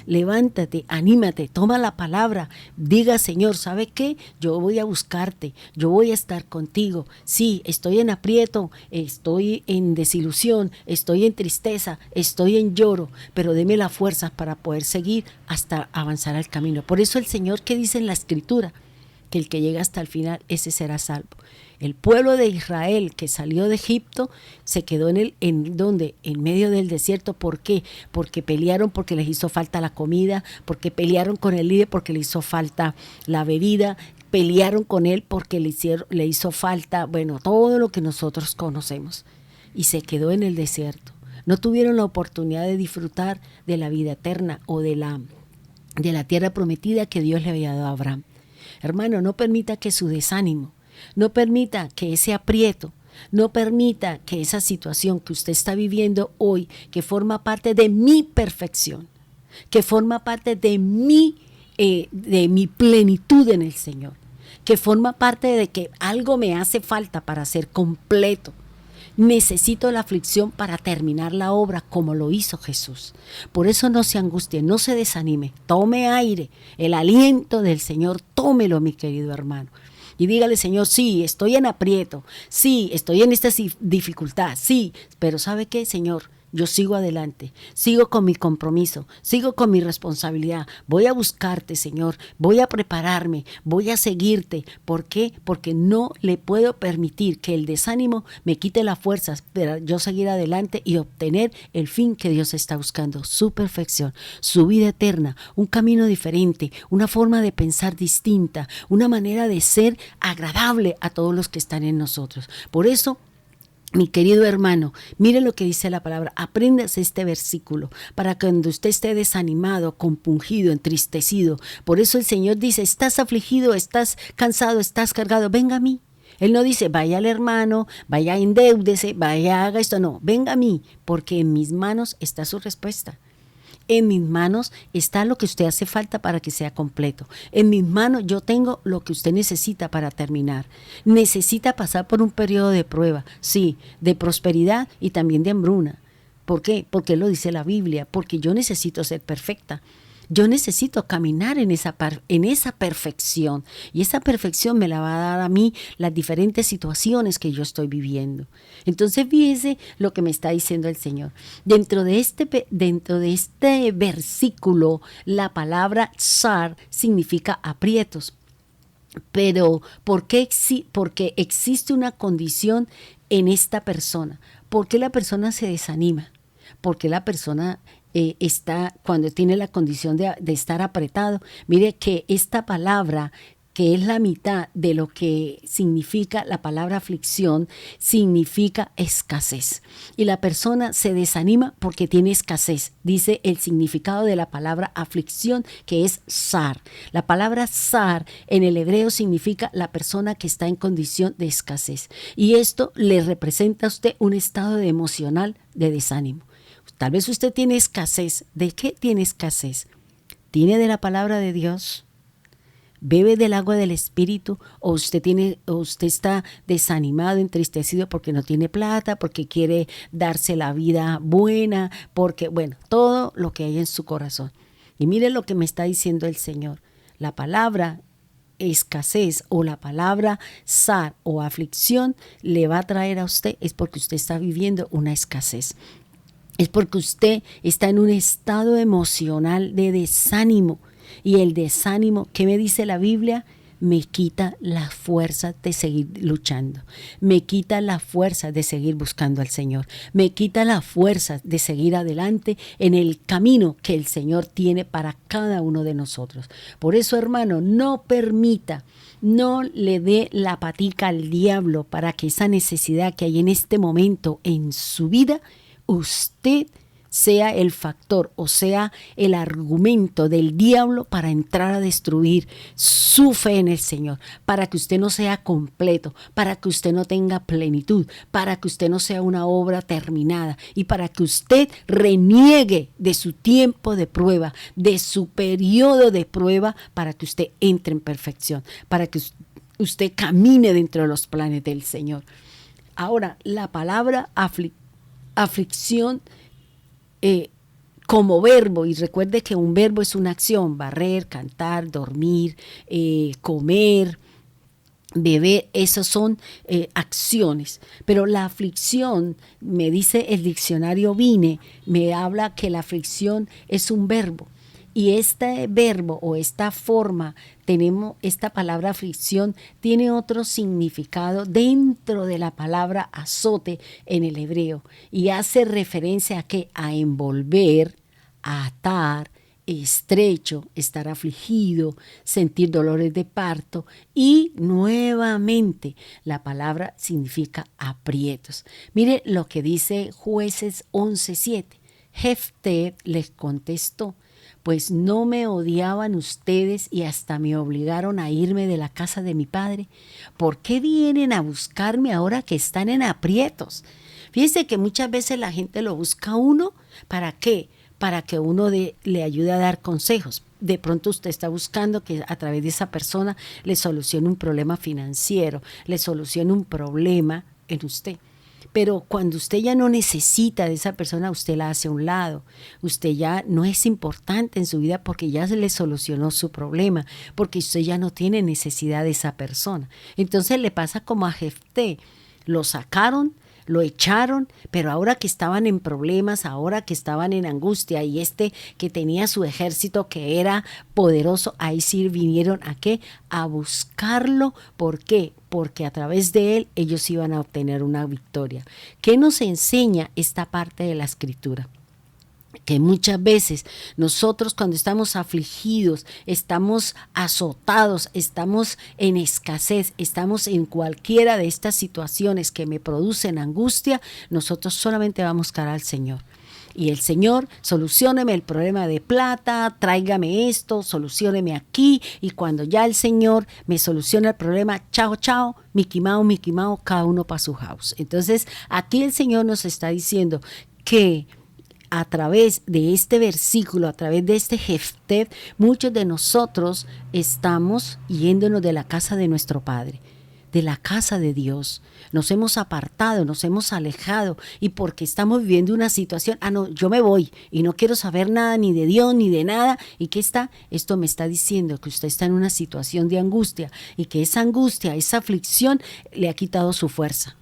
Levántate, anímate, toma la palabra, diga: Señor, ¿sabe qué? Yo voy a buscarte, yo voy a estar contigo. Sí, estoy en aprieto, estoy en desilusión, estoy en tristeza, estoy en lloro, pero deme las fuerzas para poder seguir hasta avanzar al camino. Por eso el Señor, que dice en la Escritura, que el que llega hasta el final, ese será salvo. El pueblo de Israel que salió de Egipto se quedó en medio del desierto. ¿Por qué? Porque pelearon porque les hizo falta la comida, porque pelearon con el líder porque le hizo falta la bebida, pelearon con él porque le hizo falta, bueno, todo lo que nosotros conocemos. Y se quedó en el desierto. No tuvieron la oportunidad de disfrutar de la vida eterna o de la tierra prometida que Dios le había dado a Abraham. Hermano, no permita que su desánimo, no permita que ese aprieto, no permita que esa situación que usted está viviendo hoy, que forma parte de mi perfección, que forma parte de mi plenitud en el Señor, que forma parte de que algo me hace falta para ser completo. Necesito la aflicción para terminar la obra como lo hizo Jesús. Por eso no se angustie, no se desanime, tome aire, el aliento del Señor, tómelo, mi querido hermano. Y dígale: Señor, sí, estoy en aprieto, sí, estoy en esta dificultad, sí, pero ¿sabe qué, Señor? Yo sigo adelante, sigo con mi compromiso, sigo con mi responsabilidad. Voy a buscarte, Señor, voy a prepararme, voy a seguirte. ¿Por qué? Porque no le puedo permitir que el desánimo me quite las fuerzas para yo seguir adelante y obtener el fin que Dios está buscando, su perfección, su vida eterna, un camino diferente, una forma de pensar distinta, una manera de ser agradable a todos los que están en nosotros. Por eso, mi querido hermano, mire lo que dice la palabra, apréndase este versículo para que cuando usted esté desanimado, compungido, entristecido. Por eso el Señor dice: estás afligido, estás cansado, estás cargado, venga a mí. Él no dice: vaya al hermano, vaya, endeúdese, vaya, haga esto. No, venga a mí, porque en mis manos está su respuesta. En mis manos está lo que usted hace falta para que sea completo. En mis manos yo tengo lo que usted necesita para terminar. Necesita pasar por un periodo de prueba, sí, de prosperidad y también de hambruna. ¿Por qué? Porque lo dice la Biblia, porque yo necesito ser perfecta. Yo necesito caminar en esa perfección, y esa perfección me la va a dar a mí las diferentes situaciones que yo estoy viviendo. Entonces fíjese lo que me está diciendo el Señor. Dentro de este versículo, la palabra tsar significa aprietos. Pero ¿por qué? Porque existe una condición en esta persona. ¿Por qué la persona se desanima? Porque la persona está, cuando tiene la condición de estar apretado. Mire que esta palabra, que es la mitad de lo que significa la palabra aflicción, significa escasez. Y la persona se desanima porque tiene escasez. Dice el significado de la palabra aflicción, que es zar. La palabra zar en el hebreo significa la persona que está en condición de escasez. Y esto le representa a usted un estado emocional de desánimo. Tal vez usted tiene escasez. ¿De qué tiene escasez? ¿Tiene de la palabra de Dios? ¿Bebe del agua del Espíritu? ¿O usted está desanimado, entristecido porque no tiene plata, porque quiere darse la vida buena, porque, bueno, todo lo que hay en su corazón? Y mire lo que me está diciendo el Señor. La palabra escasez o la palabra zar o aflicción le va a traer a usted es porque usted está viviendo una escasez. Es porque usted está en un estado emocional de desánimo. Y el desánimo, ¿qué me dice la Biblia? Me quita la fuerza de seguir luchando. Me quita la fuerza de seguir buscando al Señor. Me quita la fuerza de seguir adelante en el camino que el Señor tiene para cada uno de nosotros. Por eso, hermano, no permita, no le dé la patica al diablo para que esa necesidad que hay en este momento en su vida, usted sea el factor o sea el argumento del diablo para entrar a destruir su fe en el Señor, para que usted no sea completo, para que usted no tenga plenitud, para que usted no sea una obra terminada y para que usted reniegue de su tiempo de prueba, de su periodo de prueba, para que usted entre en perfección, para que usted camine dentro de los planes del Señor. Ahora, la palabra aflicción como verbo, y recuerde que un verbo es una acción: barrer, cantar, dormir, comer, beber, esas son acciones. Pero la aflicción, me dice el diccionario Vine, me habla que la aflicción es un verbo. Y este verbo o esta forma, esta palabra aflicción tiene otro significado dentro de la palabra azote en el hebreo. Y hace referencia a qué? A envolver, a atar, estrecho, estar afligido, sentir dolores de parto. Y nuevamente la palabra significa aprietos. Mire lo que dice Jueces 11:7. Jefté les contestó: pues no me odiaban ustedes y hasta me obligaron a irme de la casa de mi padre. ¿Por qué vienen a buscarme ahora que están en aprietos? Fíjense que muchas veces la gente lo busca a uno. ¿Para qué? Para que uno le ayude a dar consejos. De pronto usted está buscando que a través de esa persona le solucione un problema financiero, le solucione un problema en usted. Pero cuando usted ya no necesita de esa persona, usted la hace a un lado. Usted ya no es importante en su vida porque ya se le solucionó su problema, porque usted ya no tiene necesidad de esa persona. Entonces le pasa como a Jefté. Lo sacaron, lo echaron, pero ahora que estaban en problemas, ahora que estaban en angustia, y que tenía su ejército que era poderoso, ahí sí vinieron ¿a qué? A buscarlo. ¿Por qué? Porque a través de él ellos iban a obtener una victoria. ¿Qué nos enseña esta parte de la Escritura? Que muchas veces nosotros cuando estamos afligidos, estamos azotados, estamos en escasez, estamos en cualquiera de estas situaciones que me producen angustia, nosotros solamente vamos a buscar al Señor. Y el Señor, solucióneme el problema de plata, tráigame esto, solucióneme aquí. Y cuando ya el Señor me soluciona el problema, chao, chao, Mickey Mouse, cada uno para su house. Entonces, aquí el Señor nos está diciendo que a través de este versículo, a través de este Jefté, muchos de nosotros estamos yéndonos de la casa de nuestro Padre, de la casa de Dios. Nos hemos apartado, nos hemos alejado, y porque estamos viviendo una situación, no, yo me voy y no quiero saber nada ni de Dios ni de nada. ¿Y qué está? Esto me está diciendo que usted está en una situación de angustia y que esa angustia, esa aflicción le ha quitado su fuerza.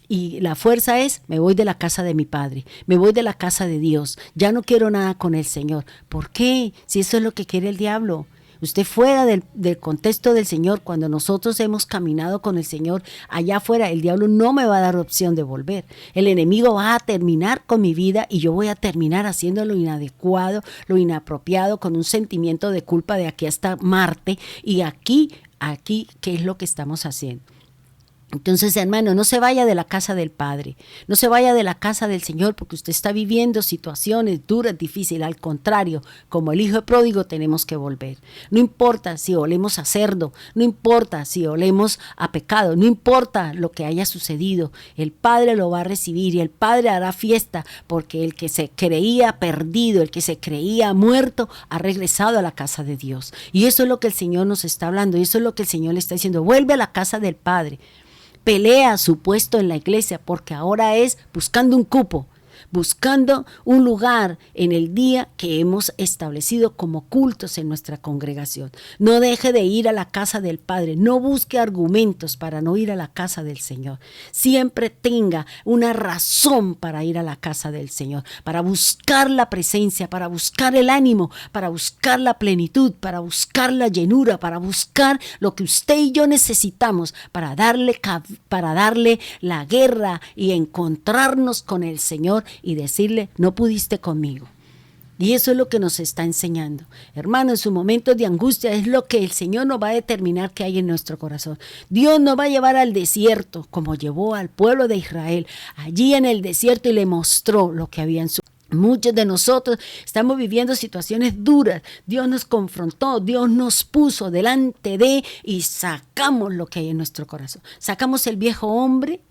Y la fuerza es: me voy de la casa de mi Padre, me voy de la casa de Dios, ya no quiero nada con el Señor. ¿Por qué? Si eso es lo que quiere el diablo. Usted fuera del contexto del Señor, cuando nosotros hemos caminado con el Señor, allá afuera el diablo no me va a dar opción de volver. El enemigo va a terminar con mi vida y yo voy a terminar haciendo lo inadecuado, lo inapropiado, con un sentimiento de culpa de aquí hasta Marte. Y aquí, ¿qué es lo que estamos haciendo? Entonces, hermano, no se vaya de la casa del Padre, no se vaya de la casa del Señor porque usted está viviendo situaciones duras, difíciles. Al contrario, como el hijo pródigo tenemos que volver. No importa si olemos a cerdo, no importa si olemos a pecado, no importa lo que haya sucedido, el Padre lo va a recibir y el Padre hará fiesta, porque el que se creía perdido, el que se creía muerto, ha regresado a la casa de Dios. Y eso es lo que el Señor nos está hablando, y eso es lo que el Señor le está diciendo: vuelve a la casa del Padre. Pelea su puesto en la iglesia, porque ahora es buscando un cupo, buscando un lugar en el día que hemos establecido como cultos en nuestra congregación. No deje de ir a la casa del Padre, no busque argumentos para no ir a la casa del Señor. Siempre tenga una razón para ir a la casa del Señor, para buscar la presencia, para buscar el ánimo, para buscar la plenitud, para buscar la llenura, para buscar lo que usted y yo necesitamos para darle la guerra y encontrarnos con el Señor y decirle: no pudiste conmigo. Y eso es lo que nos está enseñando. Hermano, en sus momentos de angustia es lo que el Señor nos va a determinar que hay en nuestro corazón. Dios nos va a llevar al desierto, como llevó al pueblo de Israel, allí en el desierto, y le mostró lo que había en su. Muchos de nosotros estamos viviendo situaciones duras. Dios nos confrontó, Dios nos puso delante de, y sacamos lo que hay en nuestro corazón. Sacamos el viejo hombre,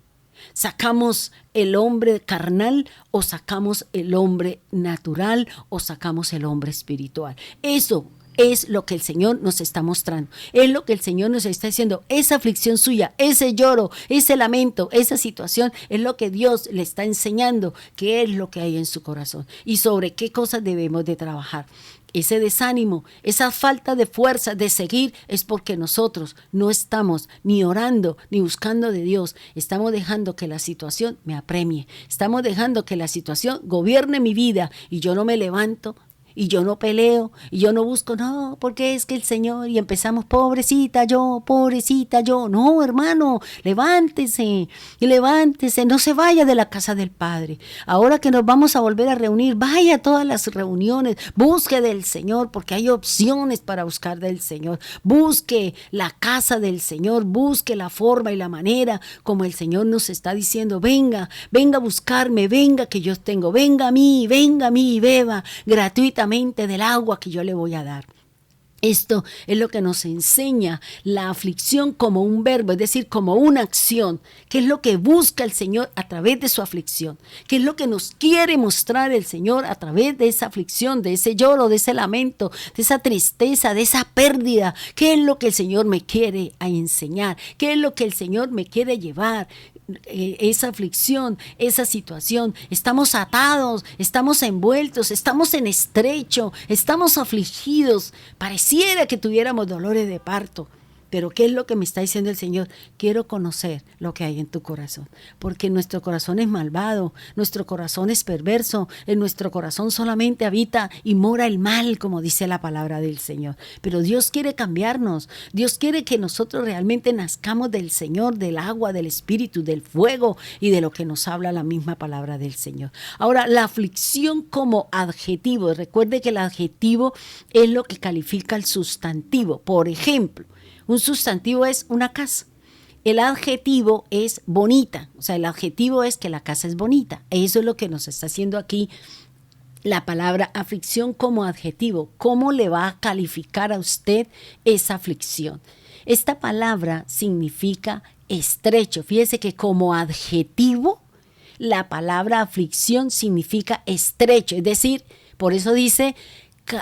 sacamos el hombre carnal, o sacamos el hombre natural, o sacamos el hombre espiritual. Eso es lo que el Señor nos está mostrando. Es lo que el Señor nos está diciendo. Esa aflicción suya, ese lloro, ese lamento, esa situación, es lo que Dios le está enseñando, qué es lo que hay en su corazón y sobre qué cosas debemos de trabajar. Ese desánimo, esa falta de fuerza de seguir, es porque nosotros no estamos ni orando ni buscando de Dios. Estamos dejando que la situación me apremie. Estamos dejando que la situación gobierne mi vida y yo no me levanto. Y yo no peleo, y yo no busco, no, porque es que el Señor, y empezamos, pobrecita yo. No, hermano, levántese, y levántese, no se vaya de la casa del Padre. Ahora que nos vamos a volver a reunir, vaya a todas las reuniones, busque del Señor, porque hay opciones para buscar del Señor. Busque la casa del Señor, busque la forma y la manera como el Señor nos está diciendo: venga a buscarme, venga que yo tengo, venga a mí y beba gratuitamente del agua que yo le voy a dar. Esto es lo que nos enseña la aflicción como un verbo, es decir, como una acción. ¿Qué es lo que busca el Señor a través de su aflicción? ¿Qué es lo que nos quiere mostrar el Señor a través de esa aflicción, de ese lloro, de ese lamento, de esa tristeza, de esa pérdida? ¿Qué es lo que el Señor me quiere enseñar? ¿Qué es lo que el Señor me quiere llevar? Esa aflicción, esa situación, estamos atados, estamos envueltos, estamos en estrecho, estamos afligidos, pareciera que tuviéramos dolores de parto. Pero ¿qué es lo que me está diciendo el Señor? Quiero conocer lo que hay en tu corazón, porque nuestro corazón es malvado, nuestro corazón es perverso, en nuestro corazón solamente habita y mora el mal, como dice la palabra del Señor. Pero Dios quiere cambiarnos, Dios quiere que nosotros realmente nazcamos del Señor, del agua, del Espíritu, del fuego y de lo que nos habla la misma palabra del Señor. Ahora, la aflicción como adjetivo, recuerde que el adjetivo es lo que califica el sustantivo. Por ejemplo, un sustantivo es una casa. El adjetivo es bonita. O sea, el adjetivo es que la casa es bonita. Eso es lo que nos está haciendo aquí la palabra aflicción como adjetivo. ¿Cómo le va a calificar a usted esa aflicción? Esta palabra significa estrecho. Fíjese que como adjetivo, la palabra aflicción significa estrecho. Es decir, por eso dice: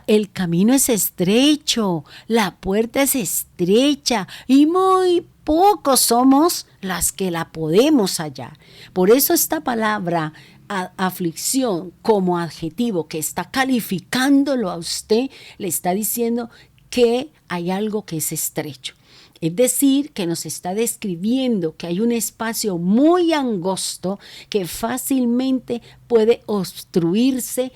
el camino es estrecho, la puerta es estrecha y muy pocos somos las que la podemos hallar. Por eso esta palabra aflicción como adjetivo que está calificándolo a usted, le está diciendo que hay algo que es estrecho. Es decir, que nos está describiendo que hay un espacio muy angosto que fácilmente puede obstruirse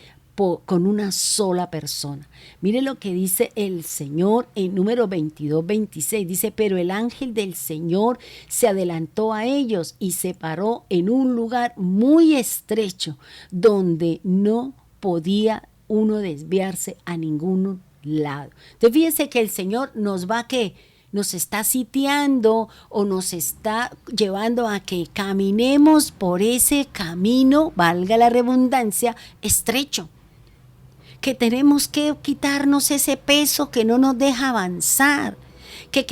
con una sola persona. Mire lo que dice el Señor en número 22-26. Dice: pero el ángel del Señor se adelantó a ellos y se paró en un lugar muy estrecho donde no podía uno desviarse a ningún lado. Entonces fíjese que el Señor nos va nos está sitiando o nos está llevando a que caminemos por ese camino, valga la redundancia, estrecho. Que tenemos que quitarnos ese peso que no nos deja avanzar, que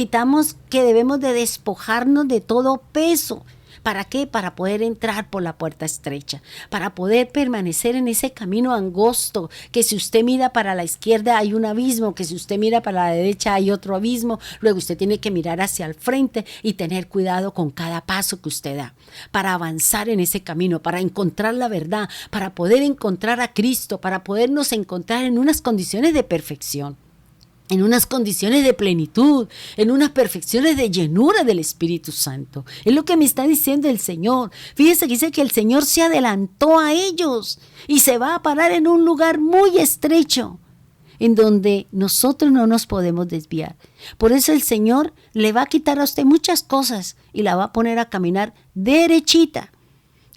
debemos de despojarnos de todo peso, ¿Para qué? Para poder entrar por la puerta estrecha, para poder permanecer en ese camino angosto, que si usted mira para la izquierda hay un abismo, que si usted mira para la derecha hay otro abismo, luego usted tiene que mirar hacia el frente y tener cuidado con cada paso que usted da, para avanzar en ese camino, para encontrar la verdad, para poder encontrar a Cristo, para podernos encontrar en unas condiciones de perfección, en unas condiciones de plenitud, en unas perfecciones de llenura del Espíritu Santo. Es lo que me está diciendo el Señor. Fíjese que dice que el Señor se adelantó a ellos y se va a parar en un lugar muy estrecho, en donde nosotros no nos podemos desviar. Por eso el Señor le va a quitar a usted muchas cosas y la va a poner a caminar derechita.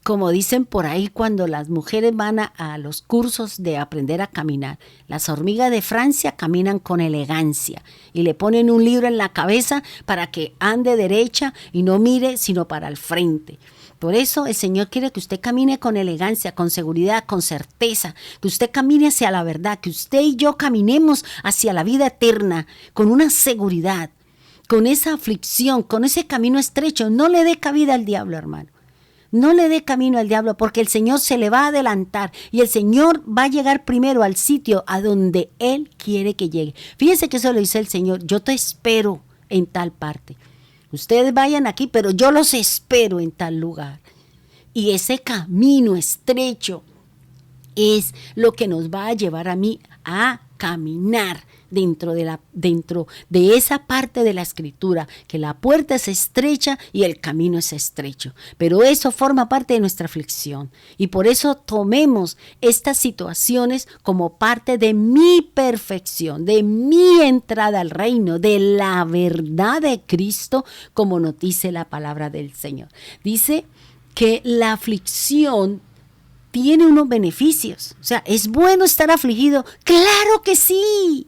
Como dicen por ahí cuando las mujeres van a los cursos de aprender a caminar. Las hormigas de Francia caminan con elegancia y le ponen un libro en la cabeza para que ande derecha y no mire sino para el frente. Por eso el Señor quiere que usted camine con elegancia, con seguridad, con certeza, que usted camine hacia la verdad, que usted y yo caminemos hacia la vida eterna con una seguridad, con esa aflicción, con ese camino estrecho. No le dé cabida al diablo, hermano. No le dé camino al diablo, porque el Señor se le va a adelantar y el Señor va a llegar primero al sitio a donde Él quiere que llegue. Fíjense que eso lo dice el Señor: yo te espero en tal parte. Ustedes vayan aquí, pero yo los espero en tal lugar. Y ese camino estrecho es lo que nos va a llevar a mí a caminar dentro de esa parte de la Escritura, que la puerta es estrecha y el camino es estrecho. Pero eso forma parte de nuestra aflicción. Y por eso tomemos estas situaciones como parte de mi perfección, de mi entrada al reino, de la verdad de Cristo, como nos dice la palabra del Señor. Dice que la aflicción tiene unos beneficios. O sea, ¿es bueno estar afligido? ¡Claro que sí!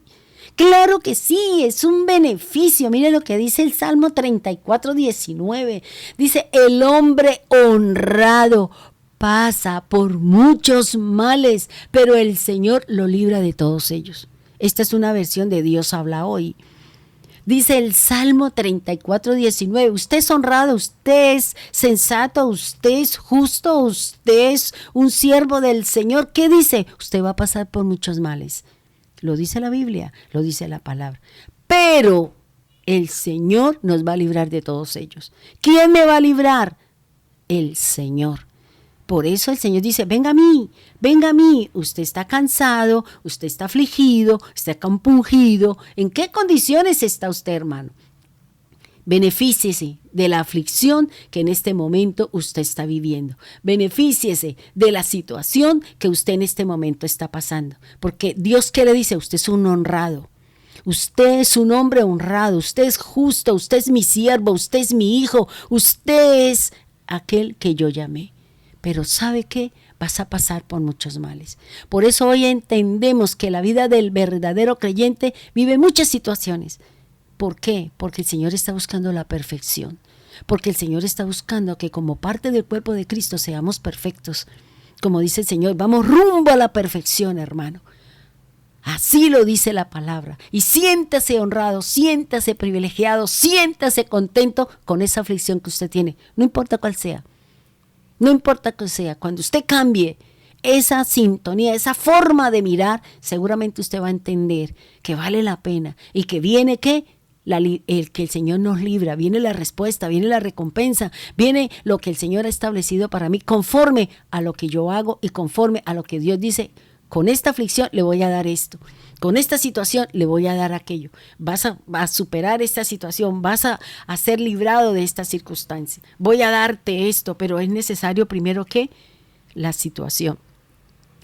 Claro que sí, es un beneficio. Mire lo que dice el Salmo 34:19. Dice: el hombre honrado pasa por muchos males, pero el Señor lo libra de todos ellos. Esta es una versión de Dios habla hoy. Dice el Salmo 34:19, usted es honrado, usted es sensato, usted es justo, usted es un siervo del Señor. ¿Qué dice? Usted va a pasar por muchos males. Lo dice la Biblia, lo dice la palabra. Pero el Señor nos va a librar de todos ellos. ¿Quién me va a librar? El Señor. Por eso el Señor dice: venga a mí. Usted está cansado, usted está afligido, está compungido. ¿En qué condiciones está usted, hermano? Benefíciese de la aflicción que en este momento usted está viviendo. Benefíciese de la situación que usted en este momento está pasando. Porque Dios, ¿qué le dice? Usted es un honrado. Usted es un hombre honrado. Usted es justo. Usted es mi siervo. Usted es mi hijo. Usted es aquel que yo llamé. Pero ¿sabe qué? Vas a pasar por muchos males. Por eso hoy entendemos que la vida del verdadero creyente vive muchas situaciones. ¿Por qué? Porque el Señor está buscando la perfección. Porque el Señor está buscando que como parte del cuerpo de Cristo seamos perfectos. Como dice el Señor, vamos rumbo a la perfección, hermano. Así lo dice la palabra. Y siéntase honrado, siéntase privilegiado, siéntase contento con esa aflicción que usted tiene. No importa cuál sea. No importa cuál sea. Cuando usted cambie esa sintonía, esa forma de mirar, seguramente usted va a entender que vale la pena y que viene que el Señor nos libra, viene la respuesta, viene la recompensa, viene lo que el Señor ha establecido para mí conforme a lo que yo hago y conforme a lo que Dios dice. Con esta aflicción le voy a dar esto, con esta situación le voy a dar aquello. Vas a superar esta situación, vas a ser librado de esta circunstancia. Voy a darte esto, pero es necesario primero que la situación,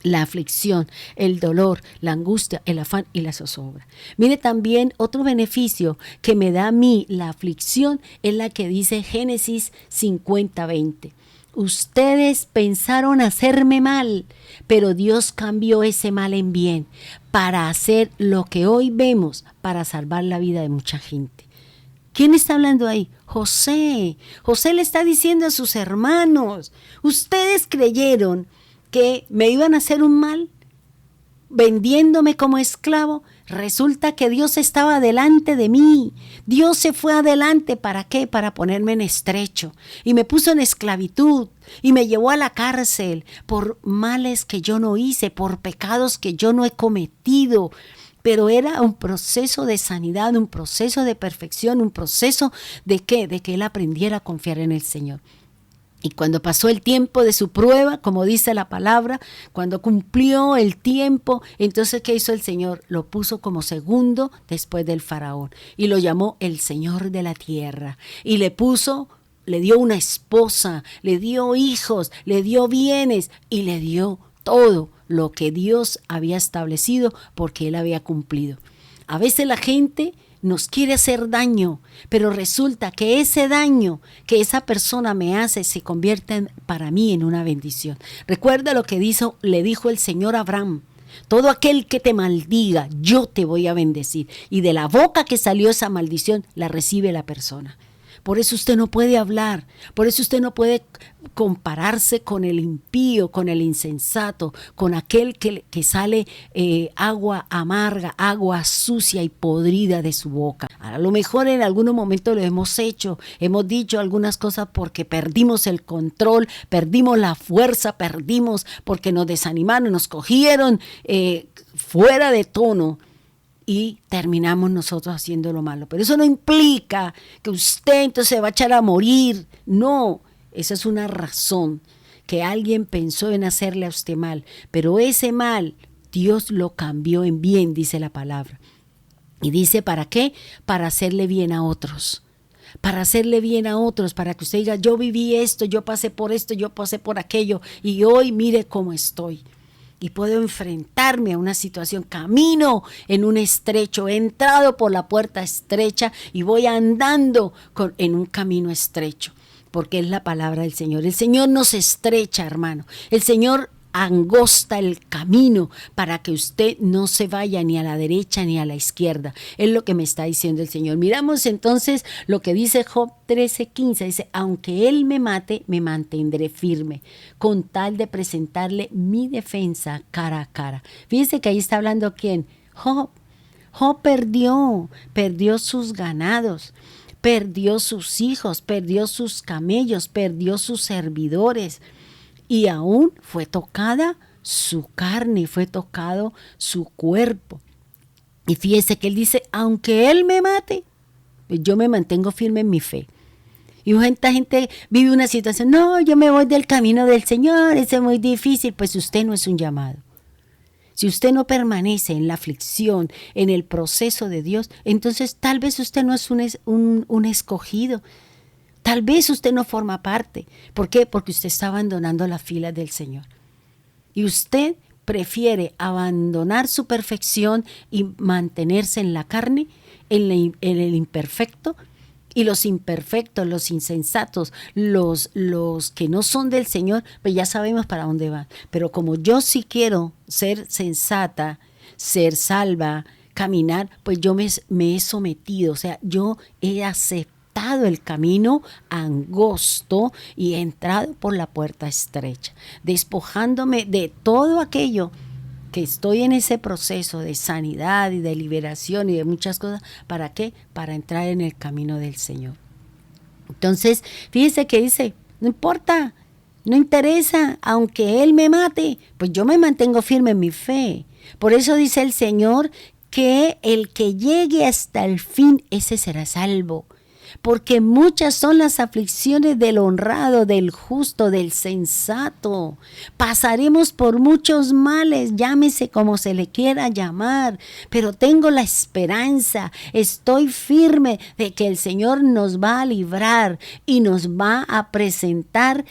la aflicción, el dolor, la angustia, el afán y la zozobra. Mire, también otro beneficio que me da a mí la aflicción es la que dice Génesis 50:20. Ustedes pensaron hacerme mal, pero Dios cambió ese mal en bien para hacer lo que hoy vemos, para salvar la vida de mucha gente. ¿Quién está hablando ahí? José. José le está diciendo a sus hermanos: ustedes creyeron que me iban a hacer un mal vendiéndome como esclavo. Resulta que Dios estaba delante de mí. Dios se fue adelante. ¿Para qué? Para ponerme en estrecho. Y me puso en esclavitud. Y me llevó a la cárcel por males que yo no hice, por pecados que yo no he cometido. Pero era un proceso de sanidad, un proceso de perfección, un proceso ¿de qué? De que él aprendiera a confiar en el Señor. Y cuando pasó el tiempo de su prueba, como dice la palabra, cuando cumplió el tiempo, entonces ¿qué hizo el Señor? Lo puso como segundo después del faraón y lo llamó el Señor de la tierra. Y le dio una esposa, le dio hijos, le dio bienes y le dio todo lo que Dios había establecido porque él había cumplido. A veces la gente nos quiere hacer daño, pero resulta que ese daño que esa persona me hace se convierte para mí en una bendición. Recuerda lo que le dijo el Señor a Abraham: todo aquel que te maldiga, yo te voy a bendecir. Y de la boca que salió esa maldición, la recibe la persona. Por eso usted no puede hablar, por eso usted no puede compararse con el impío, con el insensato, con aquel que sale agua amarga, agua sucia y podrida de su boca. A lo mejor en algún momento lo hemos hecho, hemos dicho algunas cosas porque perdimos el control, perdimos la fuerza, perdimos porque nos desanimaron, nos cogieron fuera de tono. Y terminamos nosotros haciendo lo malo. Pero eso no implica que usted entonces se va a echar a morir. No, esa es una razón que alguien pensó en hacerle a usted mal. Pero ese mal, Dios lo cambió en bien, dice la palabra. Y dice, ¿para qué? Para hacerle bien a otros. Para hacerle bien a otros, para que usted diga, yo viví esto, yo pasé por esto, yo pasé por aquello. Y hoy mire cómo estoy. Y puedo enfrentarme a una situación, camino en un estrecho, he entrado por la puerta estrecha y voy andando en un camino estrecho, porque es la palabra del Señor. El Señor nos estrecha, hermano. El Señor angosta el camino para que usted no se vaya ni a la derecha ni a la izquierda. Es lo que me está diciendo el Señor. Miramos entonces lo que dice Job 13:15. Dice, aunque él me mate, me mantendré firme, con tal de presentarle mi defensa cara a cara. Fíjese que ahí está hablando ¿quién? Job. Job perdió sus ganados, perdió sus hijos, perdió sus camellos, perdió sus servidores. Y aún fue tocada su carne, fue tocado su cuerpo. Y fíjese que él dice, aunque él me mate, pues yo me mantengo firme en mi fe. Y mucha gente vive una situación, no, yo me voy del camino del Señor, eso es muy difícil. Pues usted no es un llamado. Si usted no permanece en la aflicción, en el proceso de Dios, entonces tal vez usted no es un escogido. Tal vez usted no forma parte. ¿Por qué? Porque usted está abandonando la fila del Señor. Y usted prefiere abandonar su perfección y mantenerse en la carne, en el imperfecto. Y los imperfectos, los insensatos, los que no son del Señor, pues ya sabemos para dónde van. Pero como yo sí quiero ser sensata, ser salva, caminar, pues yo me he sometido. O sea, yo he aceptado el camino angosto y he entrado por la puerta estrecha, despojándome de todo aquello que estoy en ese proceso de sanidad y de liberación y de muchas cosas. ¿Para qué? Para entrar en el camino del Señor. Entonces, fíjese que dice, no importa, no interesa, aunque Él me mate, pues yo me mantengo firme en mi fe. Por eso dice el Señor que el que llegue hasta el fin, ese será salvo. Porque muchas son las aflicciones del honrado, del justo, del sensato. Pasaremos por muchos males, llámese como se le quiera llamar, pero tengo la esperanza, estoy firme de que el Señor nos va a librar y nos va a presentar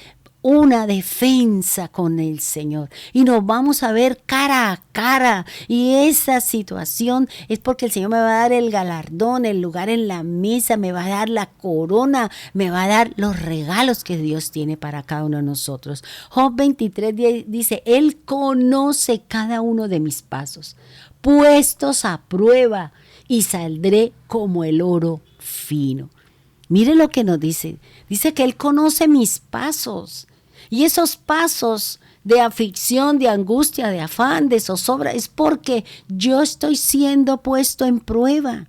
una defensa con el Señor y nos vamos a ver cara a cara, y esa situación es porque el Señor me va a dar el galardón, el lugar en la mesa, me va a dar la corona, me va a dar los regalos que Dios tiene para cada uno de nosotros. Job 23 dice, Él conoce cada uno de mis pasos, puestos a prueba, y saldré como el oro fino. Mire lo que nos dice. Dice que Él conoce mis pasos. Y esos pasos de aflicción, de angustia, de afán, de zozobra, es porque yo estoy siendo puesto en prueba.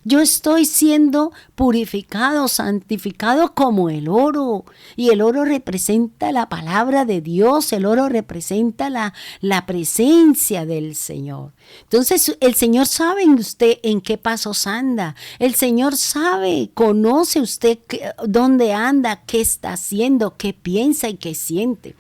Yo estoy siendo purificado, santificado como el oro. Y el oro representa la palabra de Dios, el oro representa la presencia del Señor. Entonces el Señor sabe usted en qué pasos anda. El Señor sabe, conoce usted dónde anda, qué está haciendo, qué piensa y qué siente.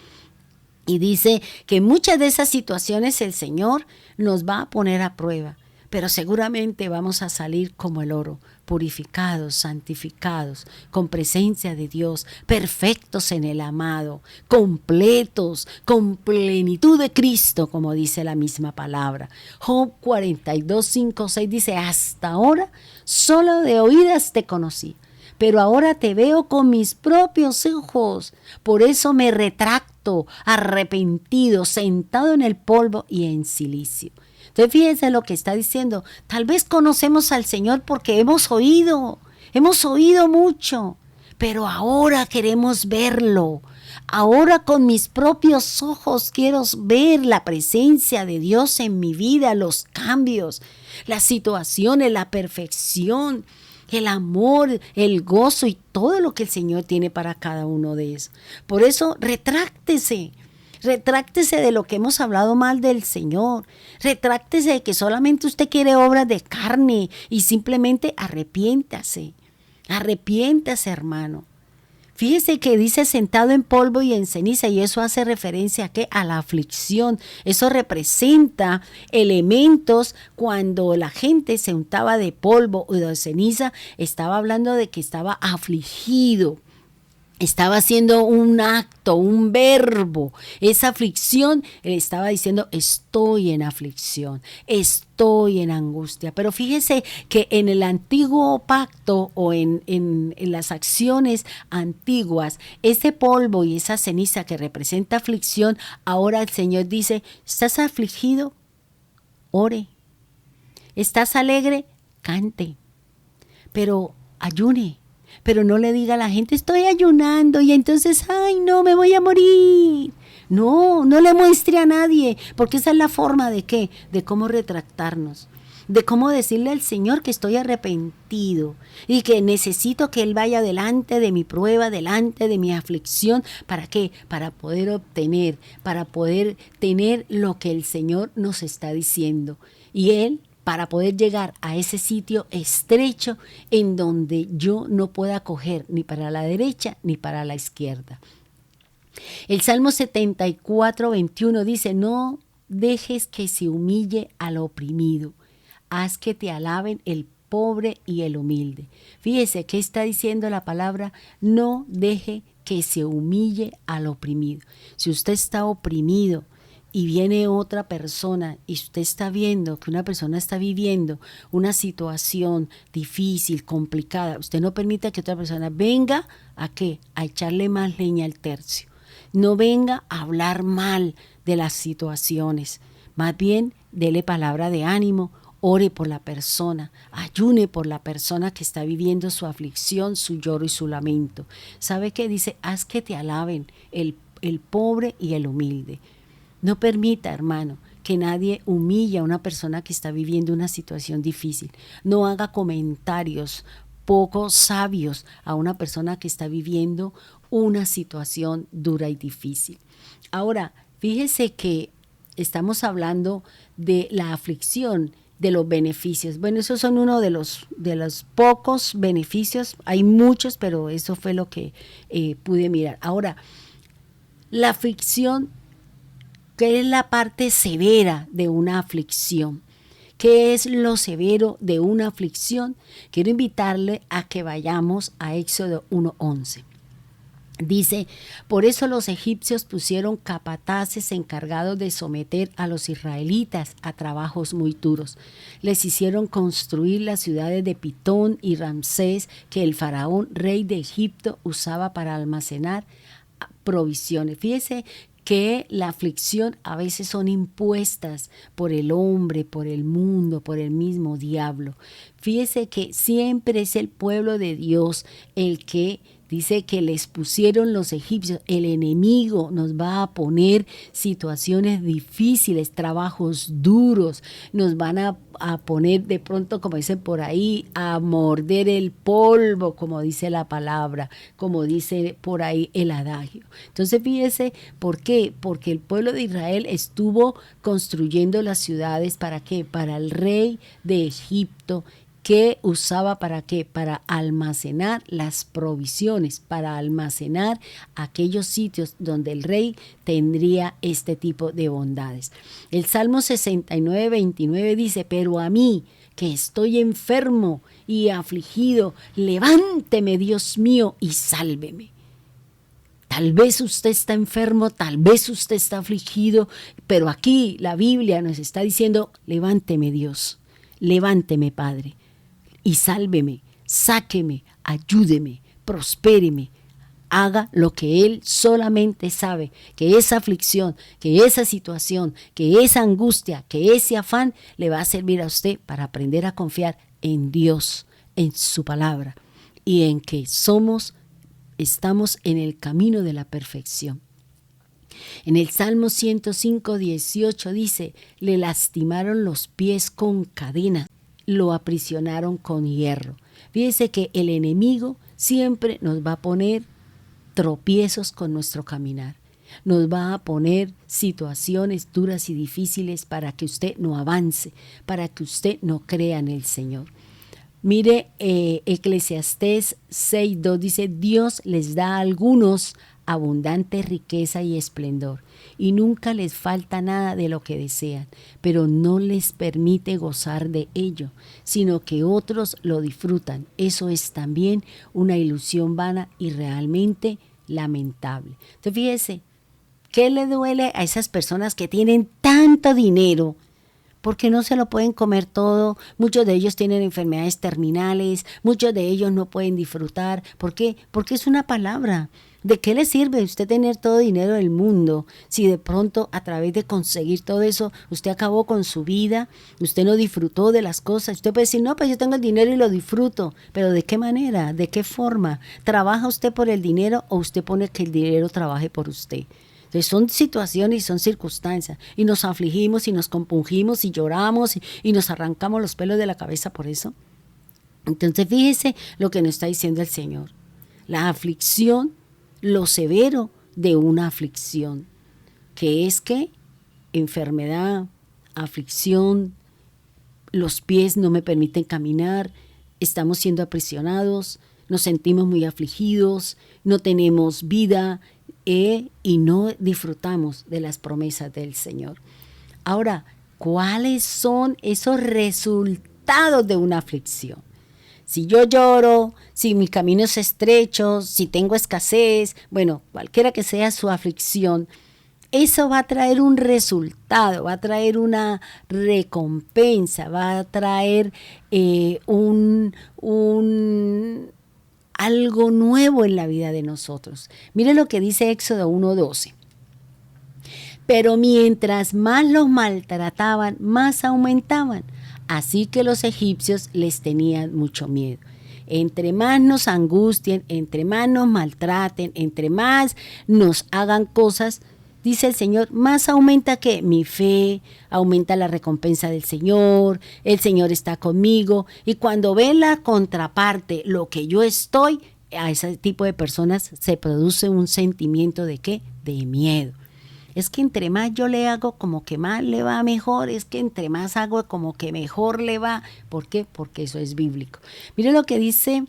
Y dice que muchas de esas situaciones el Señor nos va a poner a prueba. Pero seguramente vamos a salir como el oro, purificados, santificados, con presencia de Dios, perfectos en el amado, completos, con plenitud de Cristo, como dice la misma palabra. Job 42, 5, 6 dice, hasta ahora solo de oídas te conocí, pero ahora te veo con mis propios ojos. Por eso me retracto, arrepentido, sentado en el polvo y en silicio. Entonces fíjense lo que está diciendo. Tal vez conocemos al Señor porque hemos oído mucho, pero ahora queremos verlo. Ahora con mis propios ojos quiero ver la presencia de Dios en mi vida, los cambios, las situaciones, la perfección, el amor, el gozo y todo lo que el Señor tiene para cada uno de ellos. Por eso, retráctese de lo que hemos hablado mal del Señor. Retráctese de que solamente usted quiere obras de carne y simplemente arrepiéntase. Arrepiéntase, hermano. Fíjese que dice sentado en polvo y en ceniza, y eso hace referencia ¿a qué? A la aflicción. Eso representa elementos cuando la gente se untaba de polvo o de ceniza, estaba hablando de que estaba afligido. Estaba haciendo un acto, un verbo. Esa aflicción, él estaba diciendo, estoy en aflicción, estoy en angustia. Pero fíjese que en el antiguo pacto o en las acciones antiguas, ese polvo y esa ceniza que representa aflicción, ahora el Señor dice, ¿estás afligido? Ore. ¿Estás alegre? Cante. Pero ayune. Pero no le diga a la gente, estoy ayunando y entonces, ay no, me voy a morir. No le muestre a nadie, porque esa es la forma de ¿qué? De cómo retractarnos, de cómo decirle al Señor que estoy arrepentido y que necesito que Él vaya delante de mi prueba, delante de mi aflicción. ¿Para qué? Para poder obtener, para poder tener lo que el Señor nos está diciendo. Y Él, para poder llegar a ese sitio estrecho en donde yo no pueda coger ni para la derecha ni para la izquierda. El Salmo 74, 21 dice, no dejes que se humille al oprimido, haz que te alaben el pobre y el humilde. Fíjese que está diciendo la palabra, no deje que se humille al oprimido. Si usted está oprimido, y viene otra persona y usted está viendo que una persona está viviendo una situación difícil, complicada, usted no permita que otra persona venga ¿a qué? A echarle más leña al tercio. No venga a hablar mal de las situaciones. Más bien, dele palabra de ánimo, ore por la persona, ayune por la persona que está viviendo su aflicción, su lloro y su lamento. ¿Sabe qué dice? Haz que te alaben el pobre y el humilde. No permita, hermano, que nadie humille a una persona que está viviendo una situación difícil. No haga comentarios poco sabios a una persona que está viviendo una situación dura y difícil. Ahora, fíjese que estamos hablando de la aflicción, de los beneficios. Bueno, esos son uno de los pocos beneficios. Hay muchos, pero eso fue lo que pude mirar. Ahora, la aflicción, ¿qué es la parte severa de una aflicción? ¿Qué es lo severo de una aflicción? Quiero invitarle a que vayamos a Éxodo 1:11. Dice, por eso los egipcios pusieron capataces encargados de someter a los israelitas a trabajos muy duros. Les hicieron construir las ciudades de Pitón y Ramsés que el faraón, rey de Egipto, usaba para almacenar provisiones. Fíjese que la aflicción a veces son impuestas por el hombre, por el mundo, por el mismo diablo. Fíjese que siempre es el pueblo de Dios el que Dice que les pusieron los egipcios. El enemigo nos va a poner situaciones difíciles, trabajos duros. Nos van a poner de pronto, como dicen por ahí, a morder el polvo, como dice la palabra, como dice por ahí el adagio. Entonces fíjese, ¿por qué? Porque el pueblo de Israel estuvo construyendo las ciudades, ¿para qué? Para el rey de Egipto, que usaba ¿para qué? Para almacenar las provisiones, para almacenar aquellos sitios donde el rey tendría este tipo de bondades. El Salmo 69, 29 dice, pero a mí, que estoy enfermo y afligido, levánteme, Dios mío, y sálveme. Tal vez usted está enfermo, tal vez usted está afligido, pero aquí la Biblia nos está diciendo, levánteme, Dios, levánteme, Padre, y sálveme, sáqueme, ayúdeme, prospéreme, haga lo que Él solamente sabe, que esa aflicción, que esa situación, que esa angustia, que ese afán le va a servir a usted para aprender a confiar en Dios, en su palabra y en que estamos en el camino de la perfección. En el Salmo 105, 18 dice, le lastimaron los pies con cadenas, lo aprisionaron con hierro. Fíjese que el enemigo siempre nos va a poner tropiezos con nuestro caminar. Nos va a poner situaciones duras y difíciles para que usted no avance, para que usted no crea en el Señor. Mire, Eclesiastés 6:2 dice, Dios les da a algunos abundante riqueza y esplendor, y nunca les falta nada de lo que desean, pero no les permite gozar de ello, sino que otros lo disfrutan. Eso es también una ilusión vana y realmente lamentable. Entonces fíjese, ¿qué le duele a esas personas que tienen tanto dinero? Porque no se lo pueden comer todo, muchos de ellos tienen enfermedades terminales, muchos de ellos no pueden disfrutar. ¿Por qué? Porque es una palabra. ¿De qué le sirve usted tener todo dinero del mundo si de pronto a través de conseguir todo eso usted acabó con su vida, usted no disfrutó de las cosas? Usted puede decir, no, pues yo tengo el dinero y lo disfruto, pero ¿de qué manera? ¿De qué forma? ¿Trabaja usted por el dinero o usted pone que el dinero trabaje por usted? Entonces son situaciones y son circunstancias y nos afligimos y nos compungimos y lloramos y nos arrancamos los pelos de la cabeza por eso. Entonces fíjese lo que nos está diciendo el Señor. La aflicción, lo severo de una aflicción, que es que enfermedad, aflicción, los pies no me permiten caminar, estamos siendo aprisionados, nos sentimos muy afligidos, no tenemos vida y no disfrutamos de las promesas del Señor. Ahora, ¿cuáles son esos resultados de una aflicción? Si yo lloro, si mi camino es estrecho, si tengo escasez, bueno, cualquiera que sea su aflicción, eso va a traer un resultado, va a traer una recompensa, va a traer algo nuevo en la vida de nosotros. Mire lo que dice Éxodo 1:12. Pero mientras más los maltrataban, más aumentaban. Así que los egipcios les tenían mucho miedo. Entre más nos angustien, entre más nos maltraten, entre más nos hagan cosas, dice el Señor, más aumenta que mi fe, aumenta la recompensa del Señor, el Señor está conmigo. Y cuando ven la contraparte, lo que yo estoy, a ese tipo de personas se produce un sentimiento de ¿qué? De miedo. Es que entre más yo le hago, como que más le va mejor. Es que entre más hago, como que mejor le va. ¿Por qué? Porque eso es bíblico. Mire lo que dice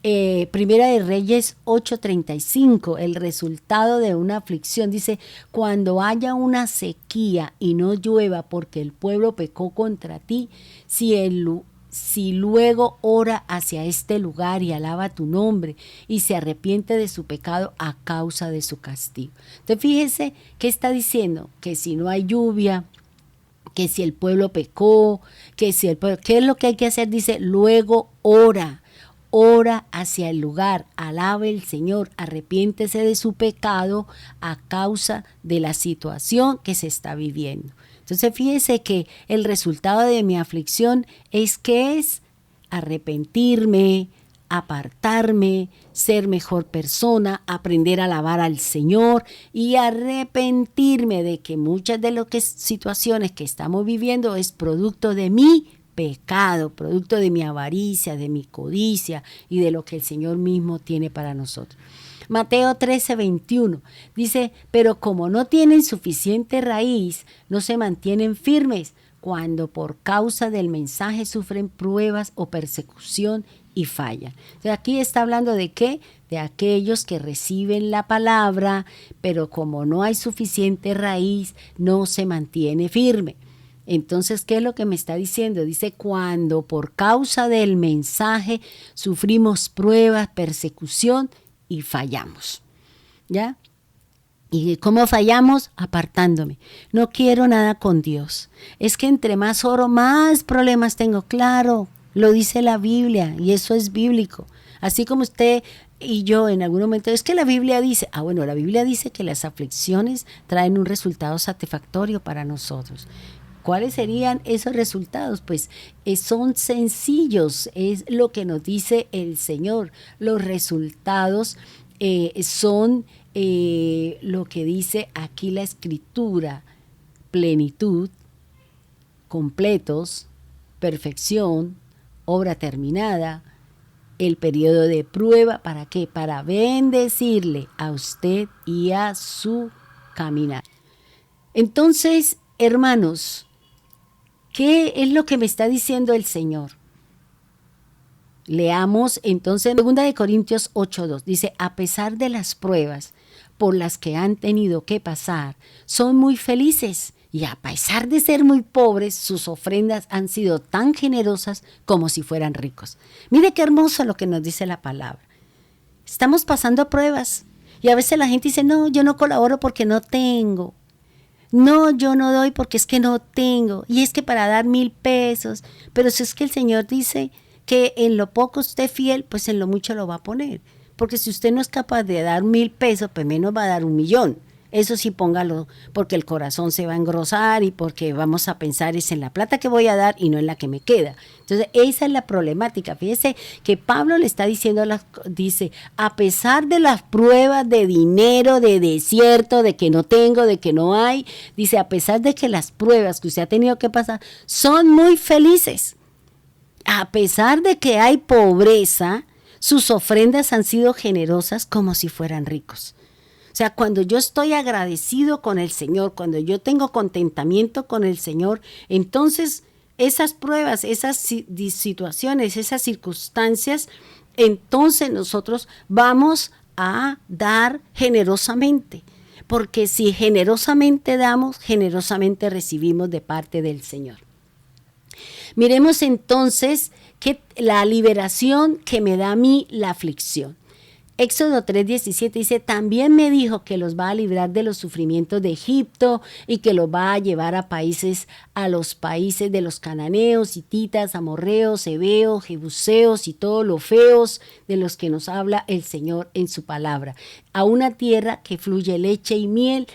Primera de Reyes 8:35, el resultado de una aflicción. Dice, cuando haya una sequía y no llueva porque el pueblo pecó contra ti, si luego ora hacia este lugar y alaba tu nombre y se arrepiente de su pecado a causa de su castigo. Entonces fíjese qué está diciendo, que si no hay lluvia, que si el pueblo pecó, ¿qué es lo que hay que hacer? Dice, luego ora hacia el lugar, alabe el Señor, arrepiéntese de su pecado a causa de la situación que se está viviendo. Entonces fíjese que el resultado de mi aflicción es arrepentirme, apartarme, ser mejor persona, aprender a alabar al Señor y arrepentirme de que muchas de las situaciones que estamos viviendo es producto de mi pecado, producto de mi avaricia, de mi codicia y de lo que el Señor mismo tiene para nosotros. Mateo 13:21 dice, pero como no tienen suficiente raíz, no se mantienen firmes cuando por causa del mensaje sufren pruebas o persecución y fallan. Entonces aquí está hablando de qué, de aquellos que reciben la palabra, pero como no hay suficiente raíz, no se mantiene firme. Entonces, ¿qué es lo que me está diciendo? Dice, cuando por causa del mensaje sufrimos pruebas, persecución y fallamos. ¿Ya? ¿Y cómo fallamos? Apartándome. No quiero nada con Dios. Es que entre más oro, más problemas tengo. Claro, lo dice la Biblia y eso es bíblico. Así como usted y yo en algún momento, es que la Biblia dice, bueno, la Biblia dice que las aflicciones traen un resultado satisfactorio para nosotros. ¿Cuáles serían esos resultados? Pues son sencillos, es lo que nos dice el Señor. Los resultados son lo que dice aquí la Escritura: plenitud, completos, perfección, obra terminada, el periodo de prueba. ¿Para qué? Para bendecirle a usted y a su caminar. Entonces, hermanos, ¿qué es lo que me está diciendo el Señor? Leamos entonces 2 Corintios 8:2. Dice, a pesar de las pruebas por las que han tenido que pasar, son muy felices y a pesar de ser muy pobres, sus ofrendas han sido tan generosas como si fueran ricos. Mire qué hermoso lo que nos dice la palabra. Estamos pasando pruebas y a veces la gente dice, no, yo no colaboro porque no tengo. No, yo no doy porque es que no tengo. Y es que para dar 1,000 pesos. Pero si es que el Señor dice que en lo poco esté fiel, pues en lo mucho lo va a poner. Porque si usted no es capaz de dar 1,000 pesos, pues menos va a dar 1,000,000. Eso sí, póngalo, porque el corazón se va a engrosar y porque vamos a pensar es en la plata que voy a dar y no en la que me queda. Entonces, esa es la problemática. Fíjese que Pablo le está diciendo, dice, a pesar de las pruebas de dinero, de desierto, de que no tengo, de que no hay, dice, a pesar de que las pruebas que usted ha tenido que pasar son muy felices. A pesar de que hay pobreza, sus ofrendas han sido generosas como si fueran ricos. O sea, cuando yo estoy agradecido con el Señor, cuando yo tengo contentamiento con el Señor, entonces esas pruebas, esas situaciones, esas circunstancias, entonces nosotros vamos a dar generosamente. Porque si generosamente damos, generosamente recibimos de parte del Señor. Miremos entonces que la liberación que me da a mí la aflicción. Éxodo 3:17 dice, también me dijo que los va a librar de los sufrimientos de Egipto y que los va a llevar a los países de los cananeos, hititas, amorreos, heveos, jebuseos y todos los feos de los que nos habla el Señor en su palabra, a una tierra que fluye leche y miel,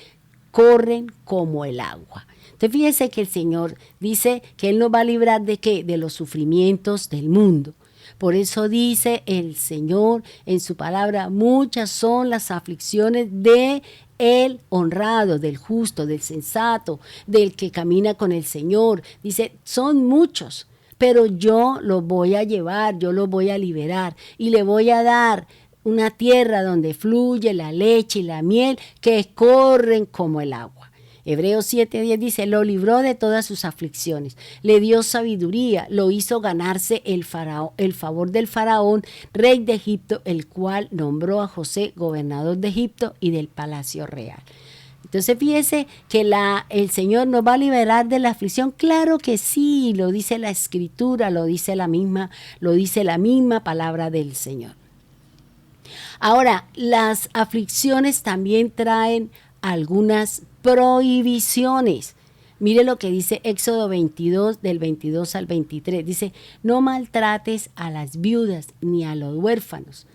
corren como el agua. Entonces fíjese que el Señor dice que Él nos va a librar ¿de qué? De los sufrimientos del mundo. Por eso dice el Señor en su palabra, muchas son las aflicciones de el honrado, del justo, del sensato, del que camina con el Señor. Dice, son muchos, pero yo los voy a llevar, yo los voy a liberar y le voy a dar una tierra donde fluye la leche y la miel que corren como el agua. Hebreos 7:10 dice, lo libró de todas sus aflicciones, le dio sabiduría, lo hizo ganarse el favor del faraón, rey de Egipto, el cual nombró a José gobernador de Egipto y del palacio real. Entonces fíjese que el Señor nos va a liberar de la aflicción. Claro que sí, lo dice la Escritura, lo dice la misma palabra del Señor. Ahora, las aflicciones también traen algunas prohibiciones. Mire lo que dice Éxodo 22, del 22 al 23. Dice, no maltrates a las viudas ni a los huérfanos,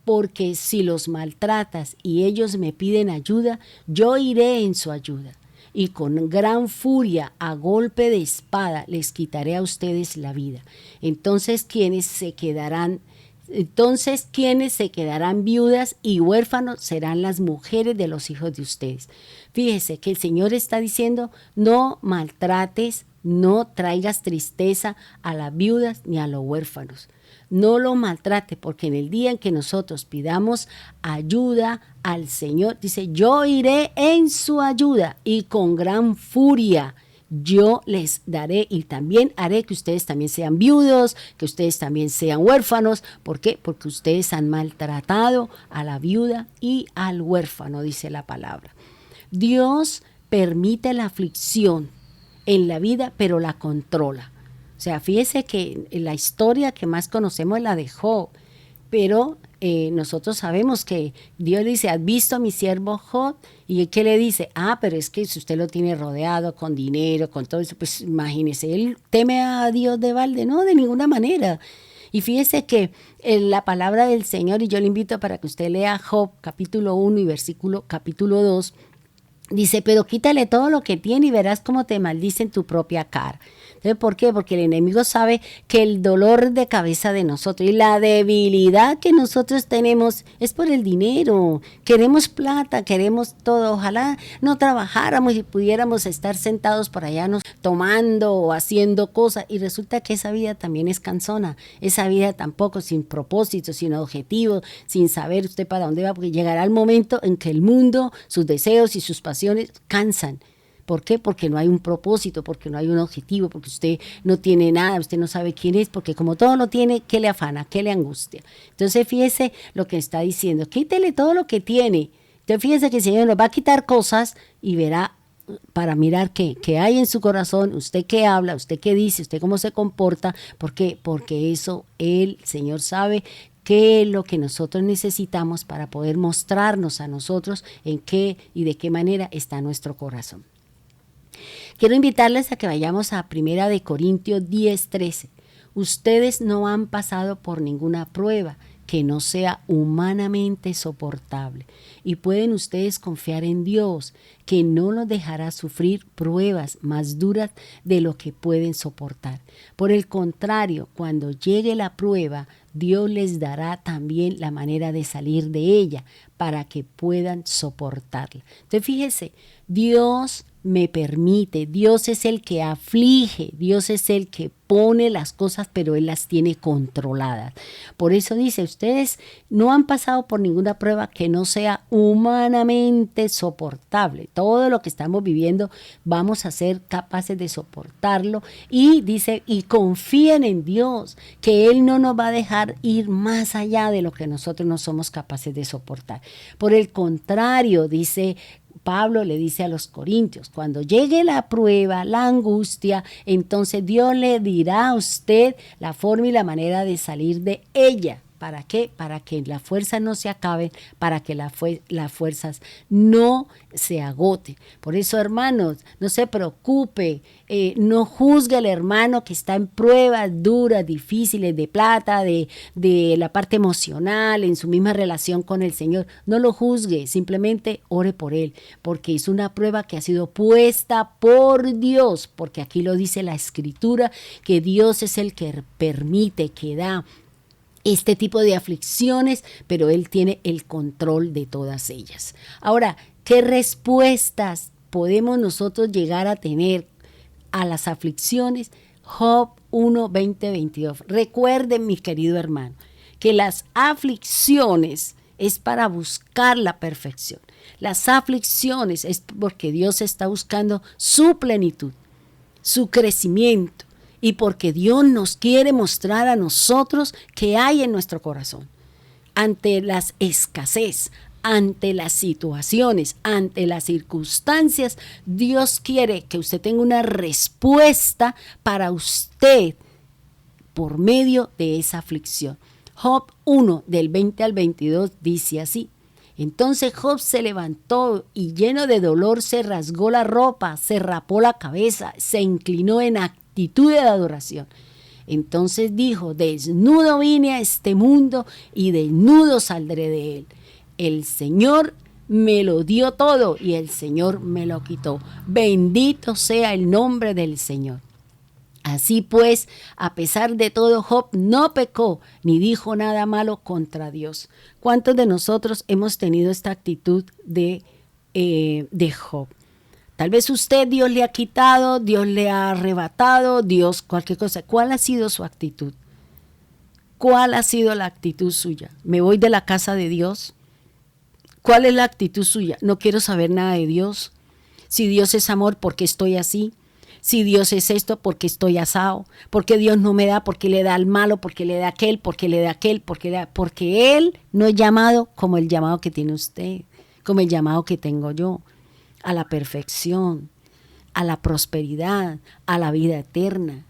porque si los maltratas y ellos me piden ayuda, yo iré en su ayuda. Y con gran furia, a golpe de espada, les quitaré a ustedes la vida. Entonces, ¿quiénes se quedarán Entonces, quienes se quedarán viudas y huérfanos serán las mujeres de los hijos de ustedes. Fíjese que el Señor está diciendo, no maltrates, no traigas tristeza a las viudas ni a los huérfanos. No lo maltrate, porque en el día en que nosotros pidamos ayuda al Señor, dice, yo iré en su ayuda y con gran furia yo les daré, y también haré que ustedes también sean viudos, que ustedes también sean huérfanos. ¿Por qué? Porque ustedes han maltratado a la viuda y al huérfano, dice la palabra. Dios permite la aflicción en la vida, pero la controla. O sea, fíjese que la historia que más conocemos es la de Job, pero nosotros sabemos que Dios le dice, ¿has visto a mi siervo Job? ¿Y qué le dice? Pero es que si usted lo tiene rodeado con dinero, con todo eso, pues imagínese, él teme a Dios de balde, no, de ninguna manera. Y fíjese que la palabra del Señor, y yo le invito para que usted lea Job capítulo 1 y capítulo 2, dice, pero quítale todo lo que tiene y verás cómo te maldice en tu propia cara. Entonces, ¿por qué? Porque el enemigo sabe que el dolor de cabeza de nosotros y la debilidad que nosotros tenemos es por el dinero. Queremos plata, queremos todo. Ojalá no trabajáramos y pudiéramos estar sentados por allá tomando o haciendo cosas. Y resulta que esa vida también es cansona. Esa vida tampoco, sin propósito, sin objetivo, sin saber usted para dónde va. Porque llegará el momento en que el mundo, sus deseos y sus pasiones cansan. ¿Por qué? Porque no hay un propósito, porque no hay un objetivo, porque usted no tiene nada, usted no sabe quién es, porque como todo lo tiene, ¿qué le afana? ¿Qué le angustia? Entonces fíjese lo que está diciendo, quítele todo lo que tiene. Entonces fíjese que el Señor nos va a quitar cosas y verá para mirar qué hay en su corazón, usted qué habla, usted qué dice, usted cómo se comporta. ¿Por qué? Porque eso el Señor sabe qué es lo que nosotros necesitamos para poder mostrarnos a nosotros en qué y de qué manera está nuestro corazón. Quiero invitarles a que vayamos a 1 de Corintios 10:13. Ustedes no han pasado por ninguna prueba que no sea humanamente soportable. Y pueden ustedes confiar en Dios, que no los dejará sufrir pruebas más duras de lo que pueden soportar. Por el contrario, cuando llegue la prueba, Dios les dará también la manera de salir de ella para que puedan soportarla. Entonces fíjese, Dios me permite, Dios es el que aflige, Dios es el que pone las cosas, pero Él las tiene controladas. Por eso dice, ustedes no han pasado por ninguna prueba que no sea humanamente soportable. Todo lo que estamos viviendo vamos a ser capaces de soportarlo. Y dice, y confíen en Dios, que Él no nos va a dejar ir más allá de lo que nosotros no somos capaces de soportar. Por el contrario, dice Pablo, le dice a los corintios, cuando llegue la prueba, la angustia, entonces Dios le dirá a usted la forma y la manera de salir de ella. ¿Para qué? Para que las fuerzas no se acaben, para que las fuerzas no se agoten. Por eso, hermanos, no se preocupe, no juzgue al hermano que está en pruebas duras, difíciles, de plata, de la parte emocional, en su misma relación con el Señor. No lo juzgue, simplemente ore por él, porque es una prueba que ha sido puesta por Dios, porque aquí lo dice la Escritura, que Dios es el que permite, que da este tipo de aflicciones, pero Él tiene el control de todas ellas. Ahora, ¿qué respuestas podemos nosotros llegar a tener a las aflicciones? Job 1, 20, 22. Recuerden, mi querido hermano, que las aflicciones es para buscar la perfección. Las aflicciones es porque Dios está buscando su plenitud, su crecimiento. Y porque Dios nos quiere mostrar a nosotros qué hay en nuestro corazón. Ante las escasez, ante las situaciones, ante las circunstancias, Dios quiere que usted tenga una respuesta para usted por medio de esa aflicción. Job 1, del 20 al 22, dice así. Entonces Job se levantó y lleno de dolor se rasgó la ropa, se rapó la cabeza, se inclinó en actitud de adoración. Entonces dijo, desnudo vine a este mundo y desnudo saldré de él. El Señor me lo dio todo y el Señor me lo quitó. Bendito sea el nombre del Señor. Así pues, a pesar de todo, Job no pecó ni dijo nada malo contra Dios. ¿Cuántos de nosotros hemos tenido esta actitud de Job? Tal vez usted, Dios le ha quitado, Dios le ha arrebatado, Dios cualquier cosa. ¿Cuál ha sido su actitud? ¿Cuál ha sido la actitud suya? ¿Me voy de la casa de Dios? ¿Cuál es la actitud suya? No quiero saber nada de Dios. Si Dios es amor, ¿por qué estoy así? Si Dios es esto, ¿por qué estoy asado? ¿Por qué Dios no me da? ¿Por qué le da al malo? ¿Por qué le da aquel? ¿Por qué le da aquel? Porque Él no es llamado como el llamado que tiene usted, como el llamado que tengo yo, a la perfección, a la prosperidad, a la vida eterna.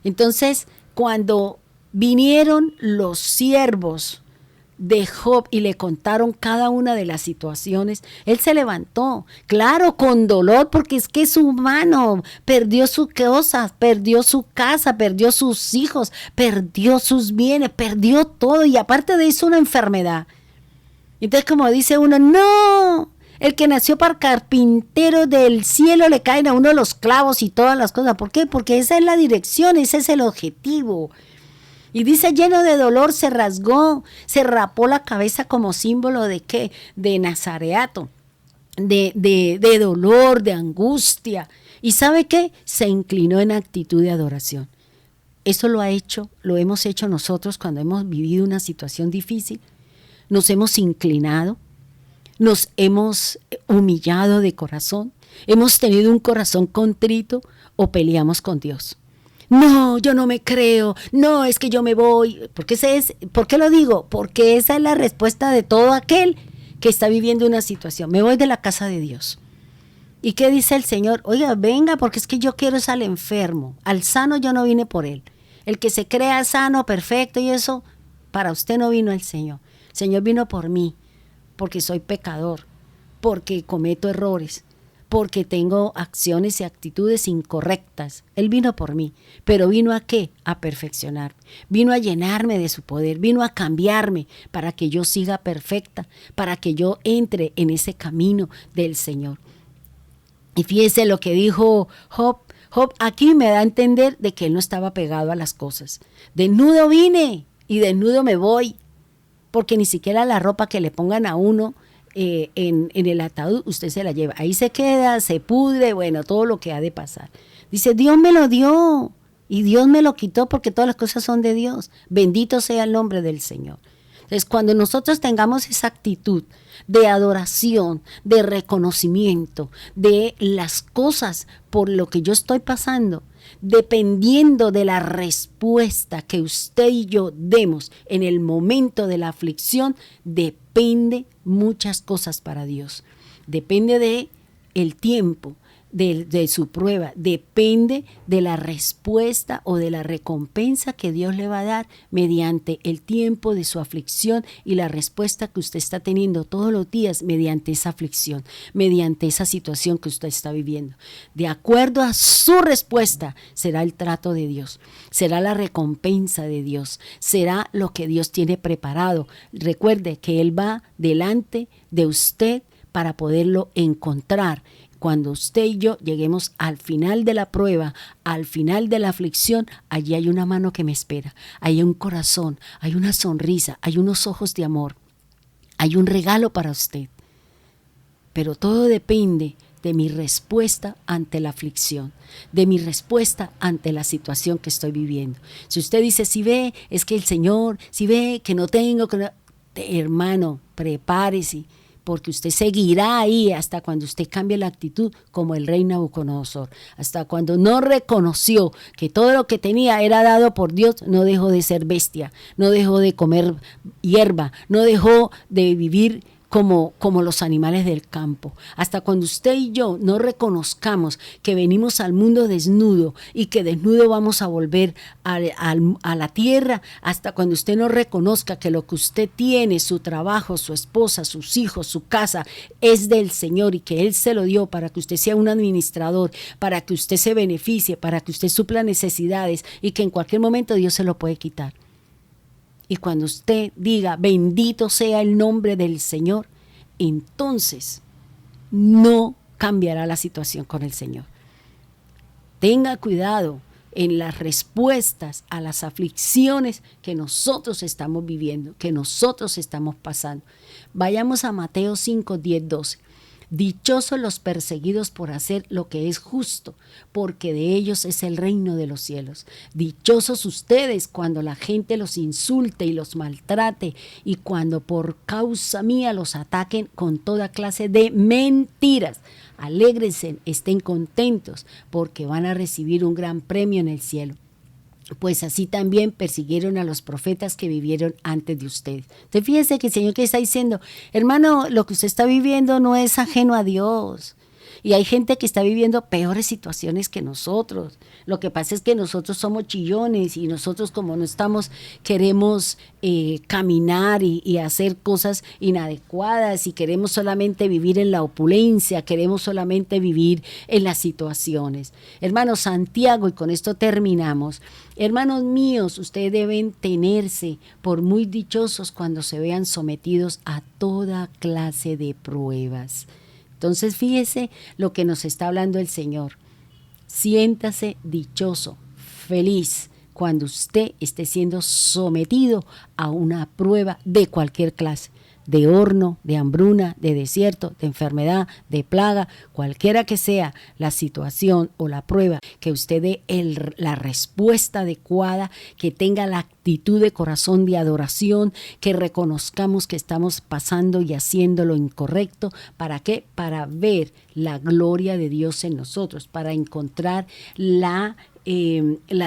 Entonces, cuando vinieron los siervos de Job y le contaron cada una de las situaciones, él se levantó, claro, con dolor, porque es que es humano, perdió sus cosas, perdió su casa, perdió sus hijos, perdió sus bienes, perdió todo, y aparte de eso una enfermedad. Entonces, como dice uno, no, el que nació para carpintero, del cielo le caen a uno los clavos y todas las cosas. ¿Por qué? Porque esa es la dirección, ese es el objetivo. Y dice, lleno de dolor, se rasgó, se rapó la cabeza como símbolo de ¿qué? De nazareato, de dolor, de angustia. ¿Y sabe qué? Se inclinó en actitud de adoración. Eso lo hemos hecho nosotros cuando hemos vivido una situación difícil. Nos hemos inclinado, nos hemos humillado de corazón, hemos tenido un corazón contrito o peleamos con Dios. No, yo no me creo, no, es que yo me voy. ¿Por qué lo digo? Porque esa es la respuesta de todo aquel que está viviendo una situación. Me voy de la casa de Dios. ¿Y qué dice el Señor? Oiga, venga, porque es que yo quiero es al enfermo. Al sano yo no vine por él. El que se crea sano, perfecto y eso, para usted no vino el Señor. El Señor vino por mí, porque soy pecador, porque cometo errores, porque tengo acciones y actitudes incorrectas. Él vino por mí, pero ¿vino a qué? A perfeccionar. Vino a llenarme de su poder, vino a cambiarme para que yo siga perfecta, para que yo entre en ese camino del Señor. Y fíjese lo que dijo Job. Job aquí me da a entender de que él no estaba pegado a las cosas. Desnudo vine y desnudo me voy, porque ni siquiera la ropa que le pongan a uno en el ataúd, usted se la lleva. Ahí se queda, se pudre, bueno, todo lo que ha de pasar. Dice, Dios me lo dio y Dios me lo quitó porque todas las cosas son de Dios. Bendito sea el nombre del Señor. Entonces, cuando nosotros tengamos esa actitud de adoración, de reconocimiento, de las cosas por lo que yo estoy pasando, dependiendo de la respuesta que usted y yo demos en el momento de la aflicción, depende muchas cosas para Dios. Depende de el tiempo, de su prueba, depende de la respuesta o de la recompensa que Dios le va a dar mediante el tiempo de su aflicción y la respuesta que usted está teniendo todos los días mediante esa aflicción, mediante esa situación que usted está viviendo. De acuerdo a su respuesta será el trato de Dios, será la recompensa de Dios, será lo que Dios tiene preparado. Recuerde que Él va delante de usted para poderlo encontrar. Cuando usted y yo lleguemos al final de la prueba, al final de la aflicción, allí hay una mano que me espera, hay un corazón, hay una sonrisa, hay unos ojos de amor, hay un regalo para usted. Pero todo depende de mi respuesta ante la aflicción, de mi respuesta ante la situación que estoy viviendo. Si usted dice, si ve, es que el Señor, si ve que no tengo, hermano, prepárese, porque usted seguirá ahí hasta cuando usted cambie la actitud como el rey Nabucodonosor. Hasta cuando no reconoció que todo lo que tenía era dado por Dios, no dejó de ser bestia, no dejó de comer hierba, no dejó de vivir como los animales del campo. Hasta cuando usted y yo no reconozcamos que venimos al mundo desnudo y que desnudo vamos a volver a la tierra, hasta cuando usted no reconozca que lo que usted tiene, su trabajo, su esposa, sus hijos, su casa, es del Señor y que Él se lo dio para que usted sea un administrador, para que usted se beneficie, para que usted supla necesidades y que en cualquier momento Dios se lo puede quitar. Y cuando usted diga, bendito sea el nombre del Señor, entonces no cambiará la situación con el Señor. Tenga cuidado, en las respuestas a las aflicciones que nosotros estamos viviendo, que nosotros estamos pasando. Vayamos a Mateo 5, 10, 12. Dichosos los perseguidos por hacer lo que es justo, porque de ellos es el reino de los cielos. Dichosos ustedes cuando la gente los insulte y los maltrate, y cuando por causa mía los ataquen con toda clase de mentiras. Alégrense, estén contentos, porque van a recibir un gran premio en el cielo. Pues así también persiguieron a los profetas que vivieron antes de ustedes. Entonces fíjese que el Señor que está diciendo, hermano, lo que usted está viviendo no es ajeno a Dios. Y hay gente que está viviendo peores situaciones que nosotros. Lo que pasa es que nosotros somos chillones y nosotros como no estamos, queremos caminar y hacer cosas inadecuadas y queremos solamente vivir en la opulencia, queremos solamente vivir en las situaciones. Hermanos, Santiago, y con esto terminamos. Hermanos míos, ustedes deben tenerse por muy dichosos cuando se vean sometidos a toda clase de pruebas. Entonces fíjese lo que nos está hablando el Señor. Siéntase dichoso, feliz, cuando usted esté siendo sometido a una prueba de cualquier clase, de horno, de hambruna, de desierto, de enfermedad, de plaga, cualquiera que sea la situación o la prueba, que usted dé la respuesta adecuada, que tenga la actitud de corazón de adoración, que reconozcamos que estamos pasando y haciendo lo incorrecto. ¿Para qué? Para ver la gloria de Dios en nosotros, para encontrar las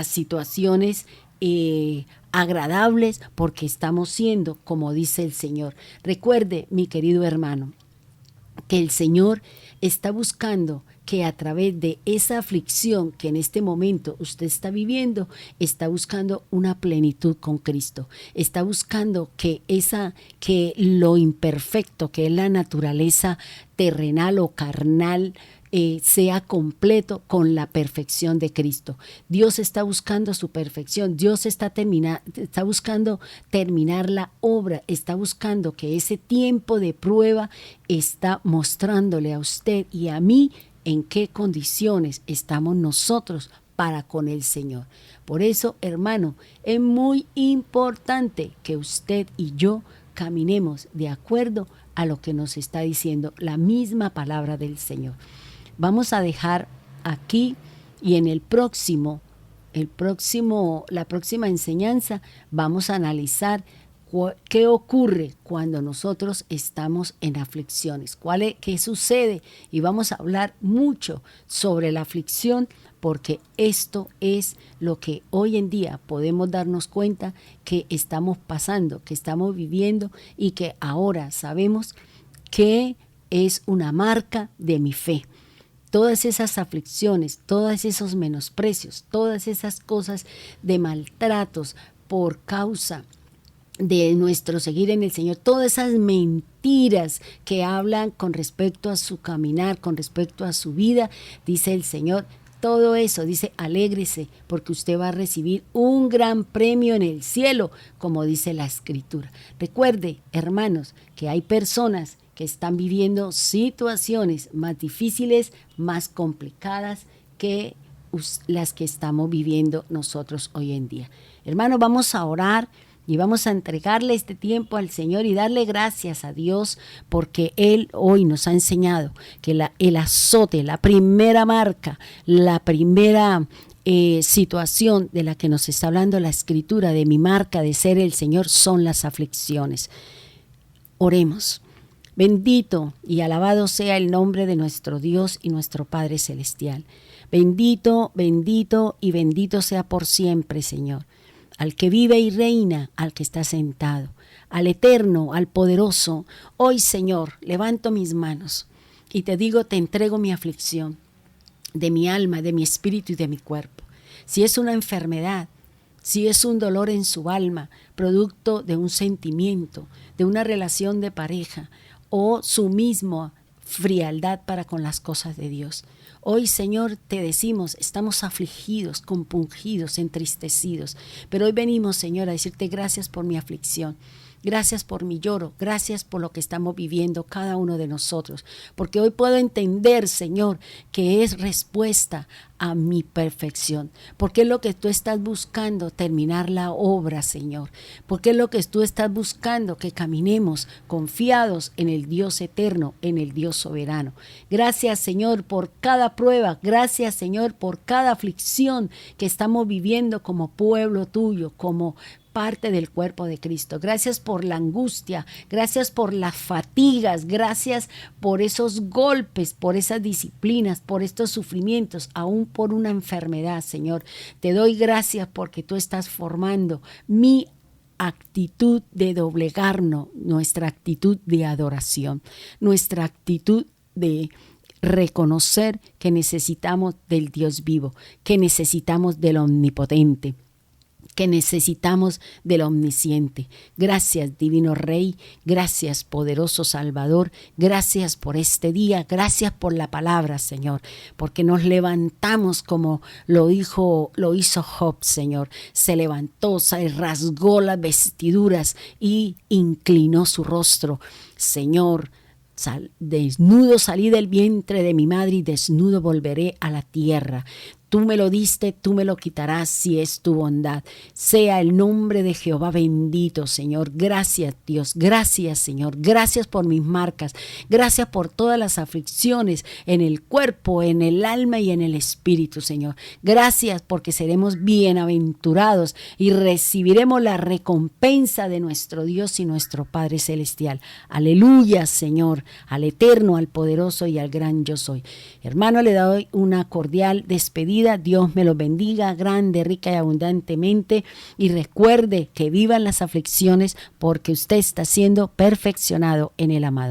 situaciones agradables, porque estamos siendo como dice el Señor. Recuerde, mi querido hermano, que el Señor está buscando que a través de esa aflicción que en este momento usted está viviendo, está buscando una plenitud con Cristo. Está buscando que lo imperfecto, que es la naturaleza terrenal o carnal, sea completo con la perfección de Cristo. Dios está buscando su perfección, Dios está buscando terminar la obra, está buscando que ese tiempo de prueba está mostrándole a usted y a mí en qué condiciones estamos nosotros para con el Señor. Por eso, hermano, es muy importante que usted y yo caminemos de acuerdo a lo que nos está diciendo la misma palabra del Señor. Vamos a dejar aquí y en la próxima enseñanza vamos a analizar qué ocurre cuando nosotros estamos en aflicciones, qué sucede, y vamos a hablar mucho sobre la aflicción, porque esto es lo que hoy en día podemos darnos cuenta que estamos pasando, que estamos viviendo, y que ahora sabemos que es una marca de mi fe. Todas esas aflicciones, todos esos menosprecios, todas esas cosas de maltratos por causa de nuestro seguir en el Señor, todas esas mentiras que hablan con respecto a su caminar, con respecto a su vida, dice el Señor, todo eso, dice, alégrese, porque usted va a recibir un gran premio en el cielo, como dice la Escritura. Recuerde, hermanos, que hay personas que están viviendo situaciones más difíciles, más complicadas que las que estamos viviendo nosotros hoy en día. Hermanos, vamos a orar y vamos a entregarle este tiempo al Señor y darle gracias a Dios, porque Él hoy nos ha enseñado que el azote, la primera marca, la primera situación de la que nos está hablando la Escritura, de mi marca de ser el Señor, son las aflicciones. Oremos. Bendito y alabado sea el nombre de nuestro Dios y nuestro Padre Celestial. Bendito, bendito y bendito sea por siempre, Señor. Al que vive y reina, al que está sentado, al eterno, al poderoso. Hoy, Señor, levanto mis manos y te digo, te entrego mi aflicción de mi alma, de mi espíritu y de mi cuerpo. Si es una enfermedad, si es un dolor en su alma, producto de un sentimiento, de una relación de pareja, o su misma frialdad para con las cosas de Dios. Hoy, Señor, te decimos, estamos afligidos, compungidos, entristecidos, pero hoy venimos, Señor, a decirte gracias por mi aflicción. Gracias por mi lloro, gracias por lo que estamos viviendo cada uno de nosotros, porque hoy puedo entender, Señor, que es respuesta a mi perfección, porque es lo que tú estás buscando, terminar la obra, Señor, porque es lo que tú estás buscando, que caminemos confiados en el Dios eterno, en el Dios soberano. Gracias, Señor, por cada prueba, gracias, Señor, por cada aflicción que estamos viviendo como pueblo tuyo, como parte del cuerpo de Cristo. Gracias por la angustia, gracias por las fatigas, gracias por esos golpes, por esas disciplinas, por estos sufrimientos, aún por una enfermedad, Señor. Te doy gracias porque tú estás formando mi actitud de doblegarnos, nuestra actitud de adoración, nuestra actitud de reconocer que necesitamos del Dios vivo, que necesitamos del Omnipotente, que necesitamos del Omnisciente. Gracias, Divino Rey, gracias, poderoso Salvador, gracias por este día, gracias por la palabra, Señor, porque nos levantamos como lo hizo Job, Señor. Se levantó, se rasgó las vestiduras y inclinó su rostro. Señor, desnudo salí del vientre de mi madre y desnudo volveré a la tierra. Tú me lo diste, tú me lo quitarás si es tu bondad. Sea el nombre de Jehová bendito, Señor. Gracias, Dios. Gracias, Señor. Gracias por mis marcas. Gracias por todas las aflicciones en el cuerpo, en el alma y en el espíritu, Señor. Gracias porque seremos bienaventurados y recibiremos la recompensa de nuestro Dios y nuestro Padre Celestial. Aleluya, Señor. Al eterno, al poderoso y al gran yo soy. Hermano, le doy una cordial despedida. Dios me los bendiga grande, rica y abundantemente, y recuerde que vivan las aflicciones porque usted está siendo perfeccionado en el amado.